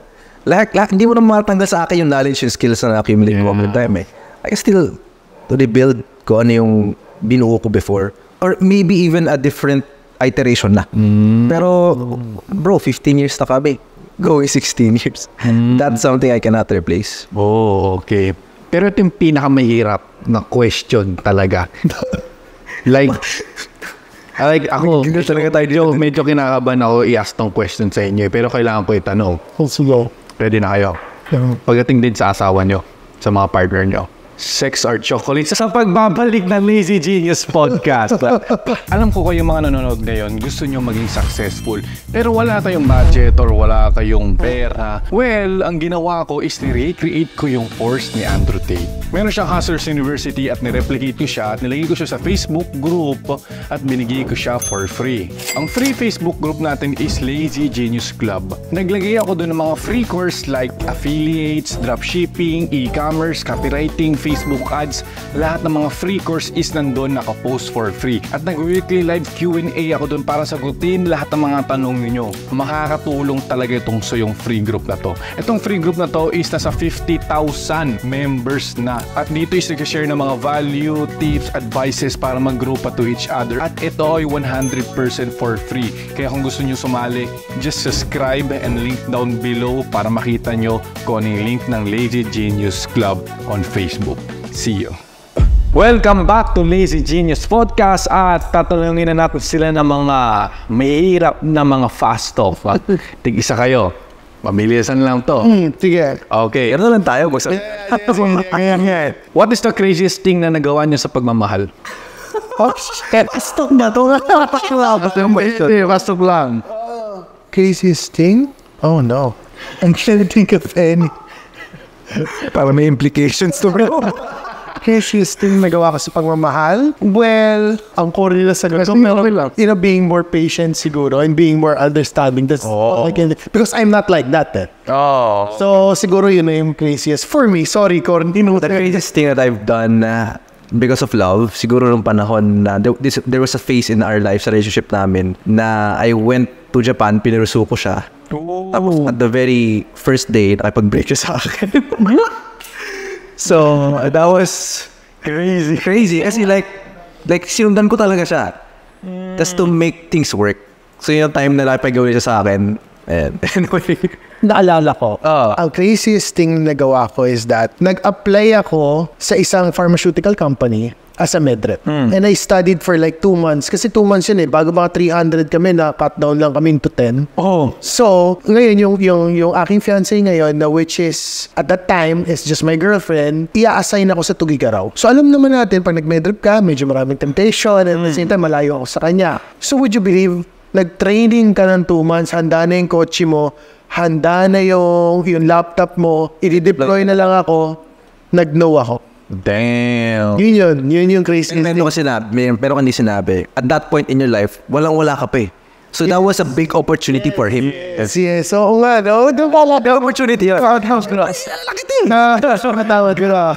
Hindi mo na matanggal sa akin yung knowledge and skills na na-accumulate ko over time eh. I can still rebuild ko ano yung binuo ko before. Or maybe even a different iteration na. Pero, bro, 15 years na kami. Going 16 years. That's something I cannot replace. Oh, okay. Pero ito yung pinakamahirap na question talaga. like ako, medyo kinakabahan ako i-ask tong question sa inyo. Pero kailangan ko itanong. Sige. Ready na kayo? Pagdating din sa asawa nyo, sa mga partner nyo, sex or chocolates? Sa pagbabalik ng Lazy Genius Podcast. Alam ko kayong mga nanonood ngayon, gusto nyo maging successful, pero wala kayong budget or wala kayong pera. Well, ang ginawa ko is ni-recreate ko yung course ni Andrew Tate. Meron siyang Hustlers University at ni-replicate ko siya at nilagay ko siya sa Facebook group at binigay ko siya for free. Ang free Facebook group natin is Lazy Genius Club. Naglagay ako doon ng mga free course like affiliates, dropshipping, e-commerce, copywriting, Facebook ads, lahat ng mga free course is nandun nakapost for free. At nag-weekly live Q&A ako dun para sagutin lahat ng mga tanong ninyo. Makakatulong talaga itong yung free group na to. Itong free group na to is nasa 50,000 members na. At dito is nag-share ng mga value, tips, advices para mag-grow pa to each other. At ito ay 100% for free. Kaya kung gusto nyo sumali, just subscribe and link down below para makita nyo kung ano yung link ng Lazy Genius Club on Facebook. See you. Welcome back to Lazy Genius Podcast at tatanungin na natin sila ng mga mahirap na mga fast talk. Tig-isa kayo. Mamilisan lang to. Sige. Okay. Ano lang tayo, boss? What is the craziest thing na nagawa niyo sa pagmamahal? Pastok na to. Pastok lang. Craziest thing? Oh no. I'm trying to think of any. Para may implications to bro. Craziest thing nagawa ko sa pagmamahal? Well, ang core nila sa gusto, being more patient siguro and being more understanding. That's all I can, because I'm not like that eh. Oh. So, siguro yun na yung craziest. For me, sorry, Corintino. The craziest thing that I've done because of love, siguro nung panahon na there was a phase in our life sa relationship namin na I went to Japan, pinaruso ko siya. Tapos at the very first day, nakipag-break siya sa akin. So, that was crazy. Kasi like sinundan ko talaga siya. Just to make things work. So, yung time na nakipag-gawin siya sa akin, and anyway. Naalala ko, ang craziest thing na nagawa ko is that nag-apply ako sa isang pharmaceutical company as a medrep. And I studied for like 2 months. Kasi 2 months yun eh. Bago mga 300 kami, na-cut down lang kami into 10. Oh. So, ngayon, yung aking fiancé ngayon, na which is, at that time, is just my girlfriend, i-assign ako sa Tugigaraw. So, alam naman natin, pag nag-medrep ka, medyo maraming temptation, and at the same time, malayo ako sa kanya. So, would you believe, nag-training ka ng 2 months, handa na yung kotse mo, handa na yung laptop mo, i-deploy na lang ako, nag-no ako. Damn. Yun yung crazy. Meron ka sinabi. At that point in your life, walang-wala ka pa eh. So that was a big opportunity for him. Yes. Oo nga, no? The opportunity yun. Courthouse ko na. Laki din. Natawad ko na.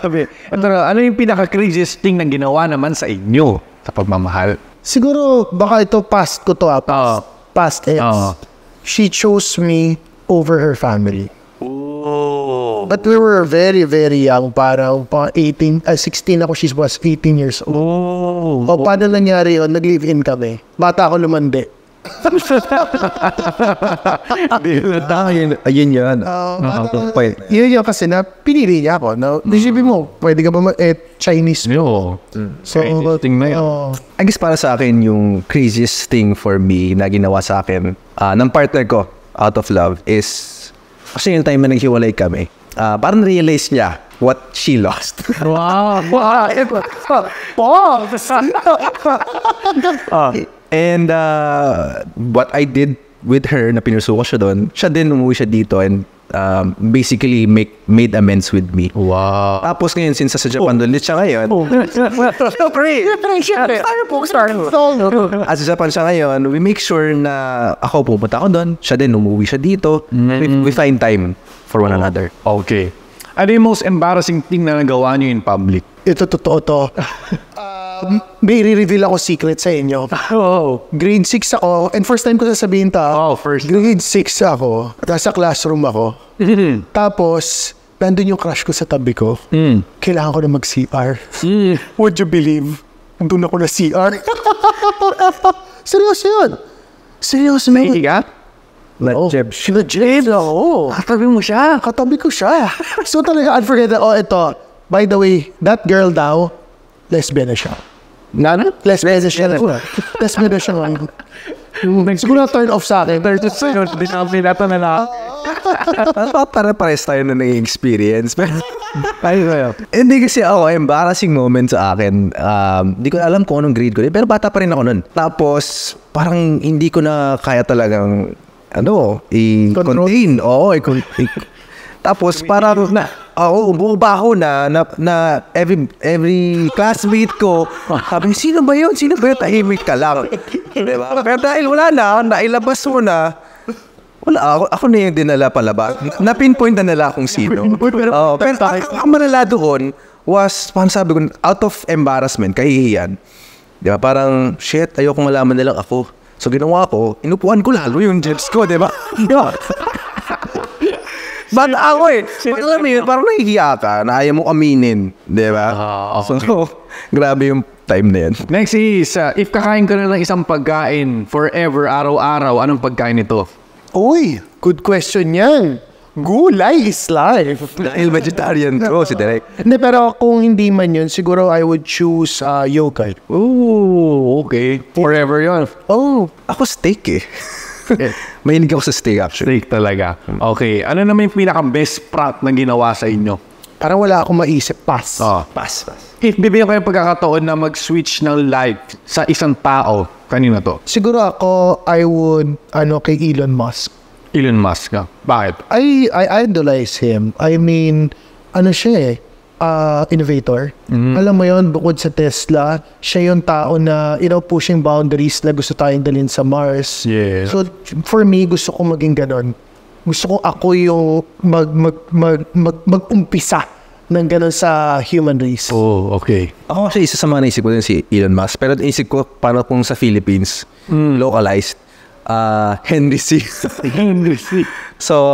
Ano yung pinaka-craziest thing na ginawa naman sa inyo sa pagmamahal? Siguro, baka ito past ko to. Past ex. She chose me over her family. But we were very, very young. Parang 16 ako, she was 18 years old. Paano nangyari yun? Nag-live-in kami. Bata ako lumandi. Ayun yan. Point. Yun kasi na pinili niya ako. No? Isipin mo, pwede ka ba Chinese? Yo. So, Thing na yun. I guess para sa akin, yung craziest thing for me na ginawa sa akin ng partner ko out of love is kasi yung time na naghiwalay kami, parang realize niya what she lost. wow. And what I did with her na pinuso ko siya doon, siya din umuwi siya dito and basically made amends with me. Wow. Tapos ngayon, since sa Japan doon siya ngayon, as sa Japan siya ngayon, we make sure na ako pupunta ako doon, siya din umuwi siya dito. We find time for one another. Okay. Ano yung most embarrassing thing na nagawa niyo in public? Ito totoo to. May i-reveal ako secret sa inyo. Oh. Grade 6 ako, and first time ko sasabihin to. First. Grade 6 ako, nasa classroom ako. Tapos, nandun yung crush ko sa tabi ko. Kailangan ko na mag-CR. Would you believe? Nandun ako na CR. Seryoso yun. Seryoso na yun. Higa? Legit, oo. Katabi mo siya. Katabi ko siya. So talaga, unforgettable. Ito, by the way, that girl daw, lesbian na siya. Nana? Lesbian na siya. Lesbian na siya. Siguro na turn off sa akin. Dinabi nato na lang. Para-pares tayo na nag-experience. Hindi kasi ako, embarrassing moment sa akin. Hindi ko alam kung anong grade ko. Pero bata pa rin ako nun. Tapos, parang hindi ko na kaya talagang i-contain. Oo, tapos parang umubaho na every classmate ko, sabi, sino ba yun? Tahimik ka lang. Diba? Pero dahil wala na, nailabas mo na, wala, ako na yung dinala palabas. Na-pinpoint na nila kung sino. Pero ang malala doon was, parang sabi ko, out of embarrassment, kahihiyan. Diba? Parang, shit, ayoko malaman nilang ako. So ginawa ko, inupuan ko lalo yung jets ko, diba? Ba't ako alam mo yun, parang nahihiya ka na ayaw mo aminin, diba? Okay. So, grabe yung time na yun. Next is, if kakain ka na ng isang pagkain forever, araw-araw, anong pagkain ito? Uy, good question yan. Gulay is life. Dahil vegetarian to, si Derek. Hindi, pero kung hindi man yun, siguro I would choose yogurt. Ooh, okay. Forever yun. Oh, Ako steak Mahilig ako sa steak actually. Steak talaga. Okay. Ano naman yung pinaka-best prank na ginawa sa inyo? parang wala akong maisip. Pass. Pass. If bibigyan ko yung pagkakataon na mag-switch ng life sa isang tao, kanina to? Siguro ako, I would, kay Elon Musk. Elon Musk ka. Bakit? I idolize him. I mean, siya innovator. Alam mo yon, bukod sa Tesla, siya yung tao na, pushing boundaries na gusto tayong dalhin sa Mars. Yeah. So, for me, gusto ko maging ganon. Gusto ko ako yung mag-umpisa ng ganon sa human race. Oh, okay. Ako kasi isa sa mga naisip ko din si Elon Musk. Pero naisip ko, paano kung sa Philippines, localized, Henry C. Henry C. So,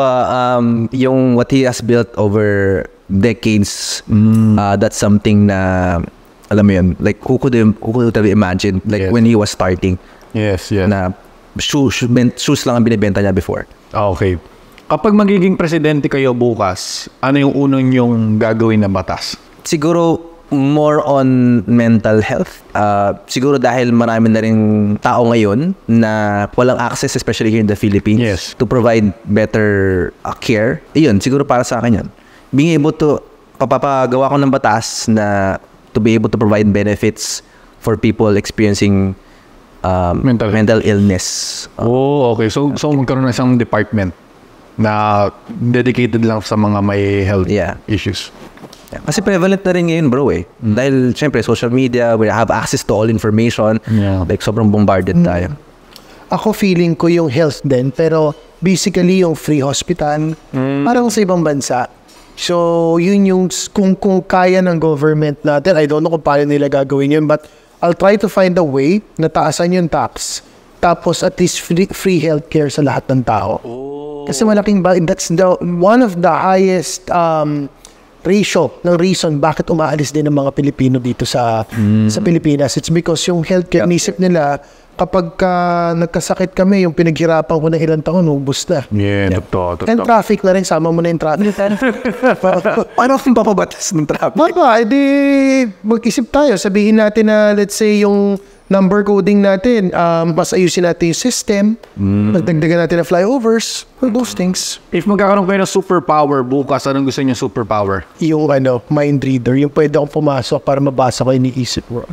yung what he has built over decades, that's something na, alam mo yun, like, who could have imagined, like, Yes. when he was starting, Yes. na shoes lang ang binibenta niya before. Okay. Kapag magiging presidente kayo bukas, ano yung unang yung gagawin na batas? Siguro, more on mental health. Siguro dahil marami na rin tao ngayon na walang access, especially here in the Philippines, Yes. to provide better care. Iyon, siguro para sa akin yun. Being able to, papagawa ko ng batas na to be able to provide benefits for people experiencing mental illness. Oh, okay. So magkaroon ng isang department na dedicated lang sa mga may health issues. Kasi prevalent na rin ngayon, bro, Dahil, syempre, social media, we have access to all information. Yeah. Like, sobrang bombarded tayo. Ako feeling ko yung health din, pero basically yung free hospital, parang sa ibang bansa. So, yun yung, kung kaya ng government natin, I don't know kung paano nila gagawin yun, but I'll try to find a way na taasan yung tax, tapos at least free healthcare sa lahat ng tao. Kasi malaking that's one of the highest ratio ng reason bakit umaalis din ng mga Pilipino dito sa Pilipinas. It's because yung healthcare nisip nila kapag nagkasakit kami, yung pinaghirapan ko ng ilang taon, ubus na. Yeah, totoo. And traffic na rin, sama mo na yung traffic. Paano kung papabatas ng traffic? Baka, edi mag-isip tayo. Sabihin natin na, let's say, yung number coding natin, mas ayusin natin yung system, magdagdagan natin na flyovers, those things. If magkakaroon kayo ng superpower bukas, anong gusto niyo superpower? Yung mind reader, yung pwede akong pumasok para mabasa ko yung iniisip mo.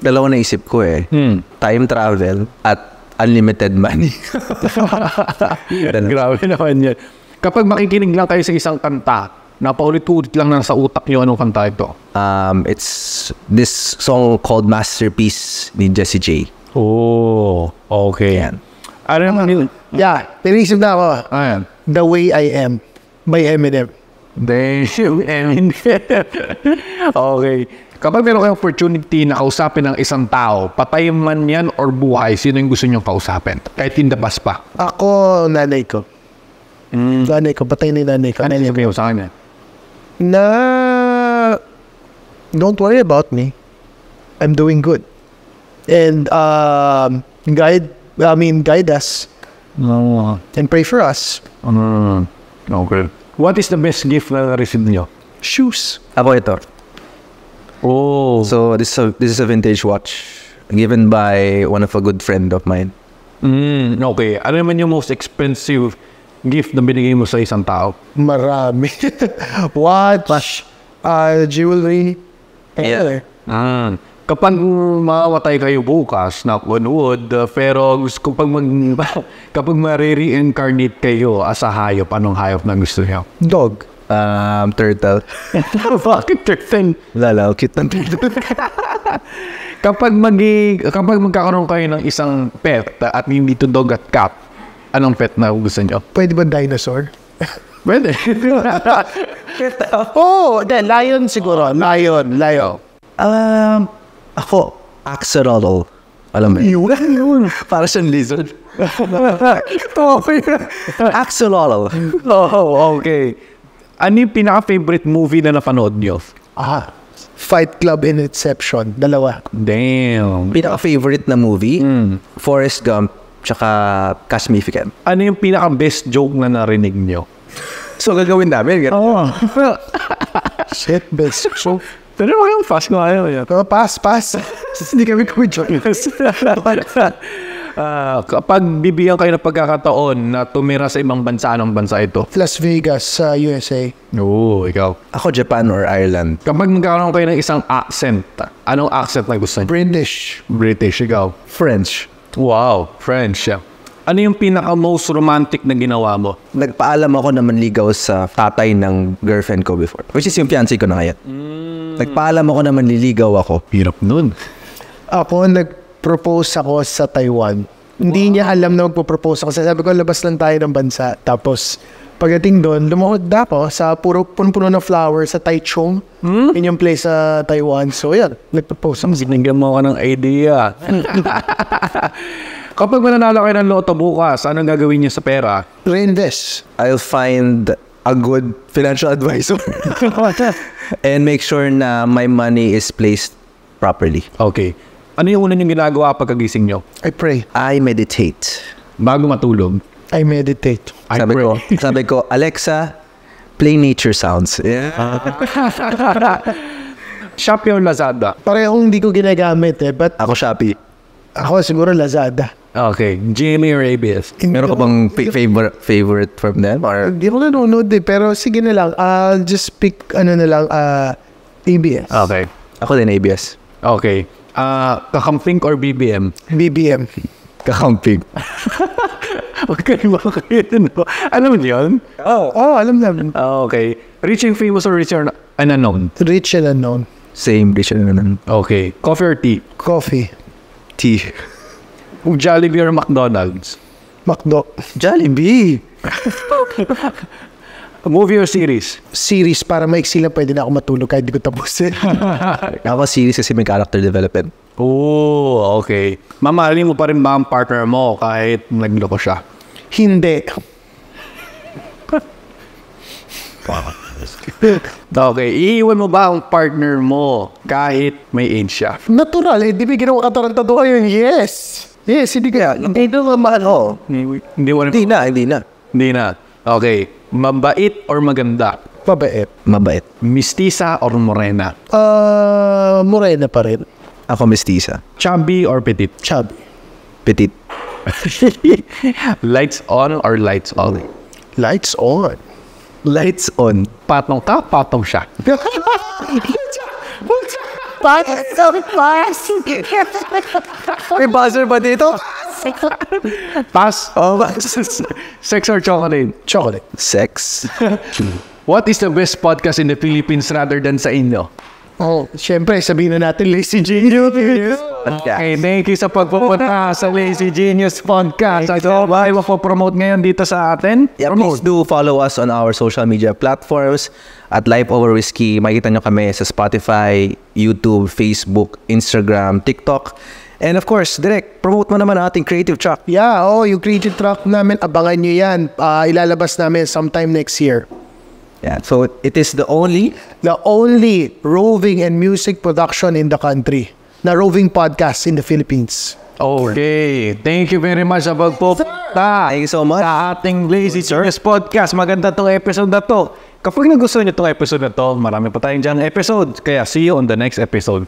Dalawa na isip ko eh. Time travel at unlimited money. Grabe naman yan. Kapag makikinig lang kayo sa isang kanta, napaulit-ulit lang sa utak niyo anong kanta ito? It's this song called Masterpiece ni Jessie J. Oh, okay. Yan. Ano naman yun? Yeah, naisip na ako. Ayan. The Way I Am by Eminem. Damn. Okay. Kapag meron kayong opportunity na kausapin ng isang tao, patay man yan or buhay, sino yung gusto niyong kausapin? Kahit in the past pa. Ako, nanay ko. Nanay ko, patay na yung nanay ko. Ano yung sabihin mo sa kanya? Na don't worry about me. I'm doing good. And guide us and pray for us. Okay. What is the best gift na na-receive niyo? Shoes. Ako ito. Oh. So this is a vintage watch given by one of a good friend of mine. Okay. Ano naman yung most expensive gift na binigay mo sa isang tao? Marami. Watch. Jewelry. Yeah. Kapag mawatay kayo bukas, knock on wood, pero kapag ma-reincarnate kayo as a hayop, anong hayop na gusto niyo? Dog. Turtle. Bakit turtle? Lala, cute ng turtle. Kapag magkakaroon kayo ng isang pet at hindi to dog at cat, anong pet na gusto niyo? Pwede ba dinosaur? Pwede. Lion siguro. Lion. Ako, axolotl. Alam mo yun? Para siyang lizard. Axolotl. Oh, okay. Ano yung pinaka-favorite movie na napanood niyo? Fight Club and Inception. Dalawa. Damn. Pinaka-favorite na movie? Forrest Gump, tsaka Kashmifican. Ano yung pinaka-best joke na narinig niyo? So, gagawin namin. Shit, best. So, Pero yung fast ko ayaw yan. pass. Hindi kami kumidyo. Kapag bibigyan kayo ng pagkakataon na tumira sa ibang bansa, anong bansa ito? Las Vegas, USA. Oo, ikaw. Ako, Japan or Ireland. Kapag magkakaroon kayo ng isang accent, anong accent na gusto niyo? British, ikaw. French. Wow, French. Ano yung pinaka-most romantic na ginawa mo? Nagpaalam ako na manligaw sa tatay ng girlfriend ko before. Which is yung fiancé ko na ngayon. Nagpaalam ako na manliligaw ako. Hirap nun. Ako, nag-propose ako sa Taiwan. Hindi niya alam na magpo-propose ako. Sabi ko, labas lang tayo ng bansa. Tapos, pagdating doon, lumahod ako sa puro puno ng flowers sa Taichung. Yun yung place sa Taiwan. So, yan. Nag-propose ako. Binigyan mo ako ng idea. Kapag mananalo kayo ng loto bukas, anong gagawin niyo sa pera? Reinvest. I'll find a good financial advisor. And make sure na my money is placed properly. Okay. Ano yung una niyong ginagawa pagkagising niyo? I pray. I meditate. Bago matulog? I meditate. Sabi ko, Alexa, play nature sounds. Yeah. Shopee or Lazada? Parehong hindi ko ginagamit but Ako, Shopee. ako siguro Lazada. Okay. GMA or ABS? Meron ka bang favorite from them? Or Hindi ko nanonood pero sige na lang. I'll just pick ABS. Okay. ako din, ABS. Okay. Kakamping or BBM? BBM. Kakamping. Magkaiba kayo dun. Alam mo yun? Alam namin. Okay. Rich and famous or rich or unknown? Rich and unknown. Same, rich and unknown. Okay. Coffee or tea? Coffee. Tea. Jollibee or McDonald's? McDo. Jollibee. Movie or series? Series para maiksi lang pwede na ako matulog kahit di ko tapusin. Ako, series kasi may character development. Oh, okay. Mamahalin mo pa rin ba ang partner mo kahit nagloko siya? Hindi. Okay, iiwan mo ba ang partner mo kahit may age siya? Natural, di ba ginawa katarantado kayo? Yes! Yes, hindi kaya. Hindi na mahal ho. Hindi na. Okay, mabait or maganda? Mabait. Mabait. Mistisa or morena? Morena pa rin. Ako mestiza. Chubby or petit? Chubby. Petit. Lights on or lights off? Lights on. Lights on. Patong ka, patong siya. May buzzer ba dito? Pass. Sex or chocolate? Chocolate. Sex. What is the best podcast in the Philippines rather than sa inyo? Oh, syempre, sabihin na natin Lazy Genius. Okay, thank you sa pagpupunta sa Lazy Genius Podcast. Ito ba, iwapo-promote ngayon dito sa atin? Yeah, please do follow us on our social media platforms at Life Over Whiskey. Makikita nyo kami sa Spotify, YouTube, Facebook, Instagram, TikTok. And of course, Direk, promote mo naman ang ating creative track. Yeah, yung creative track namin, abangan nyo yan. Ilalabas namin sometime next year. Yeah, so it is the only roving and music production in the country. Na roving podcast in the Philippines. Okay, thank you very much sa pagpupunta. Thank you so much. Sa ating Lazy Genius Podcast. Maganda tong episode na to. Kapag nagustuhan nyo tong episode na to, marami pa tayong dyan episode. Kaya see you on the next episode.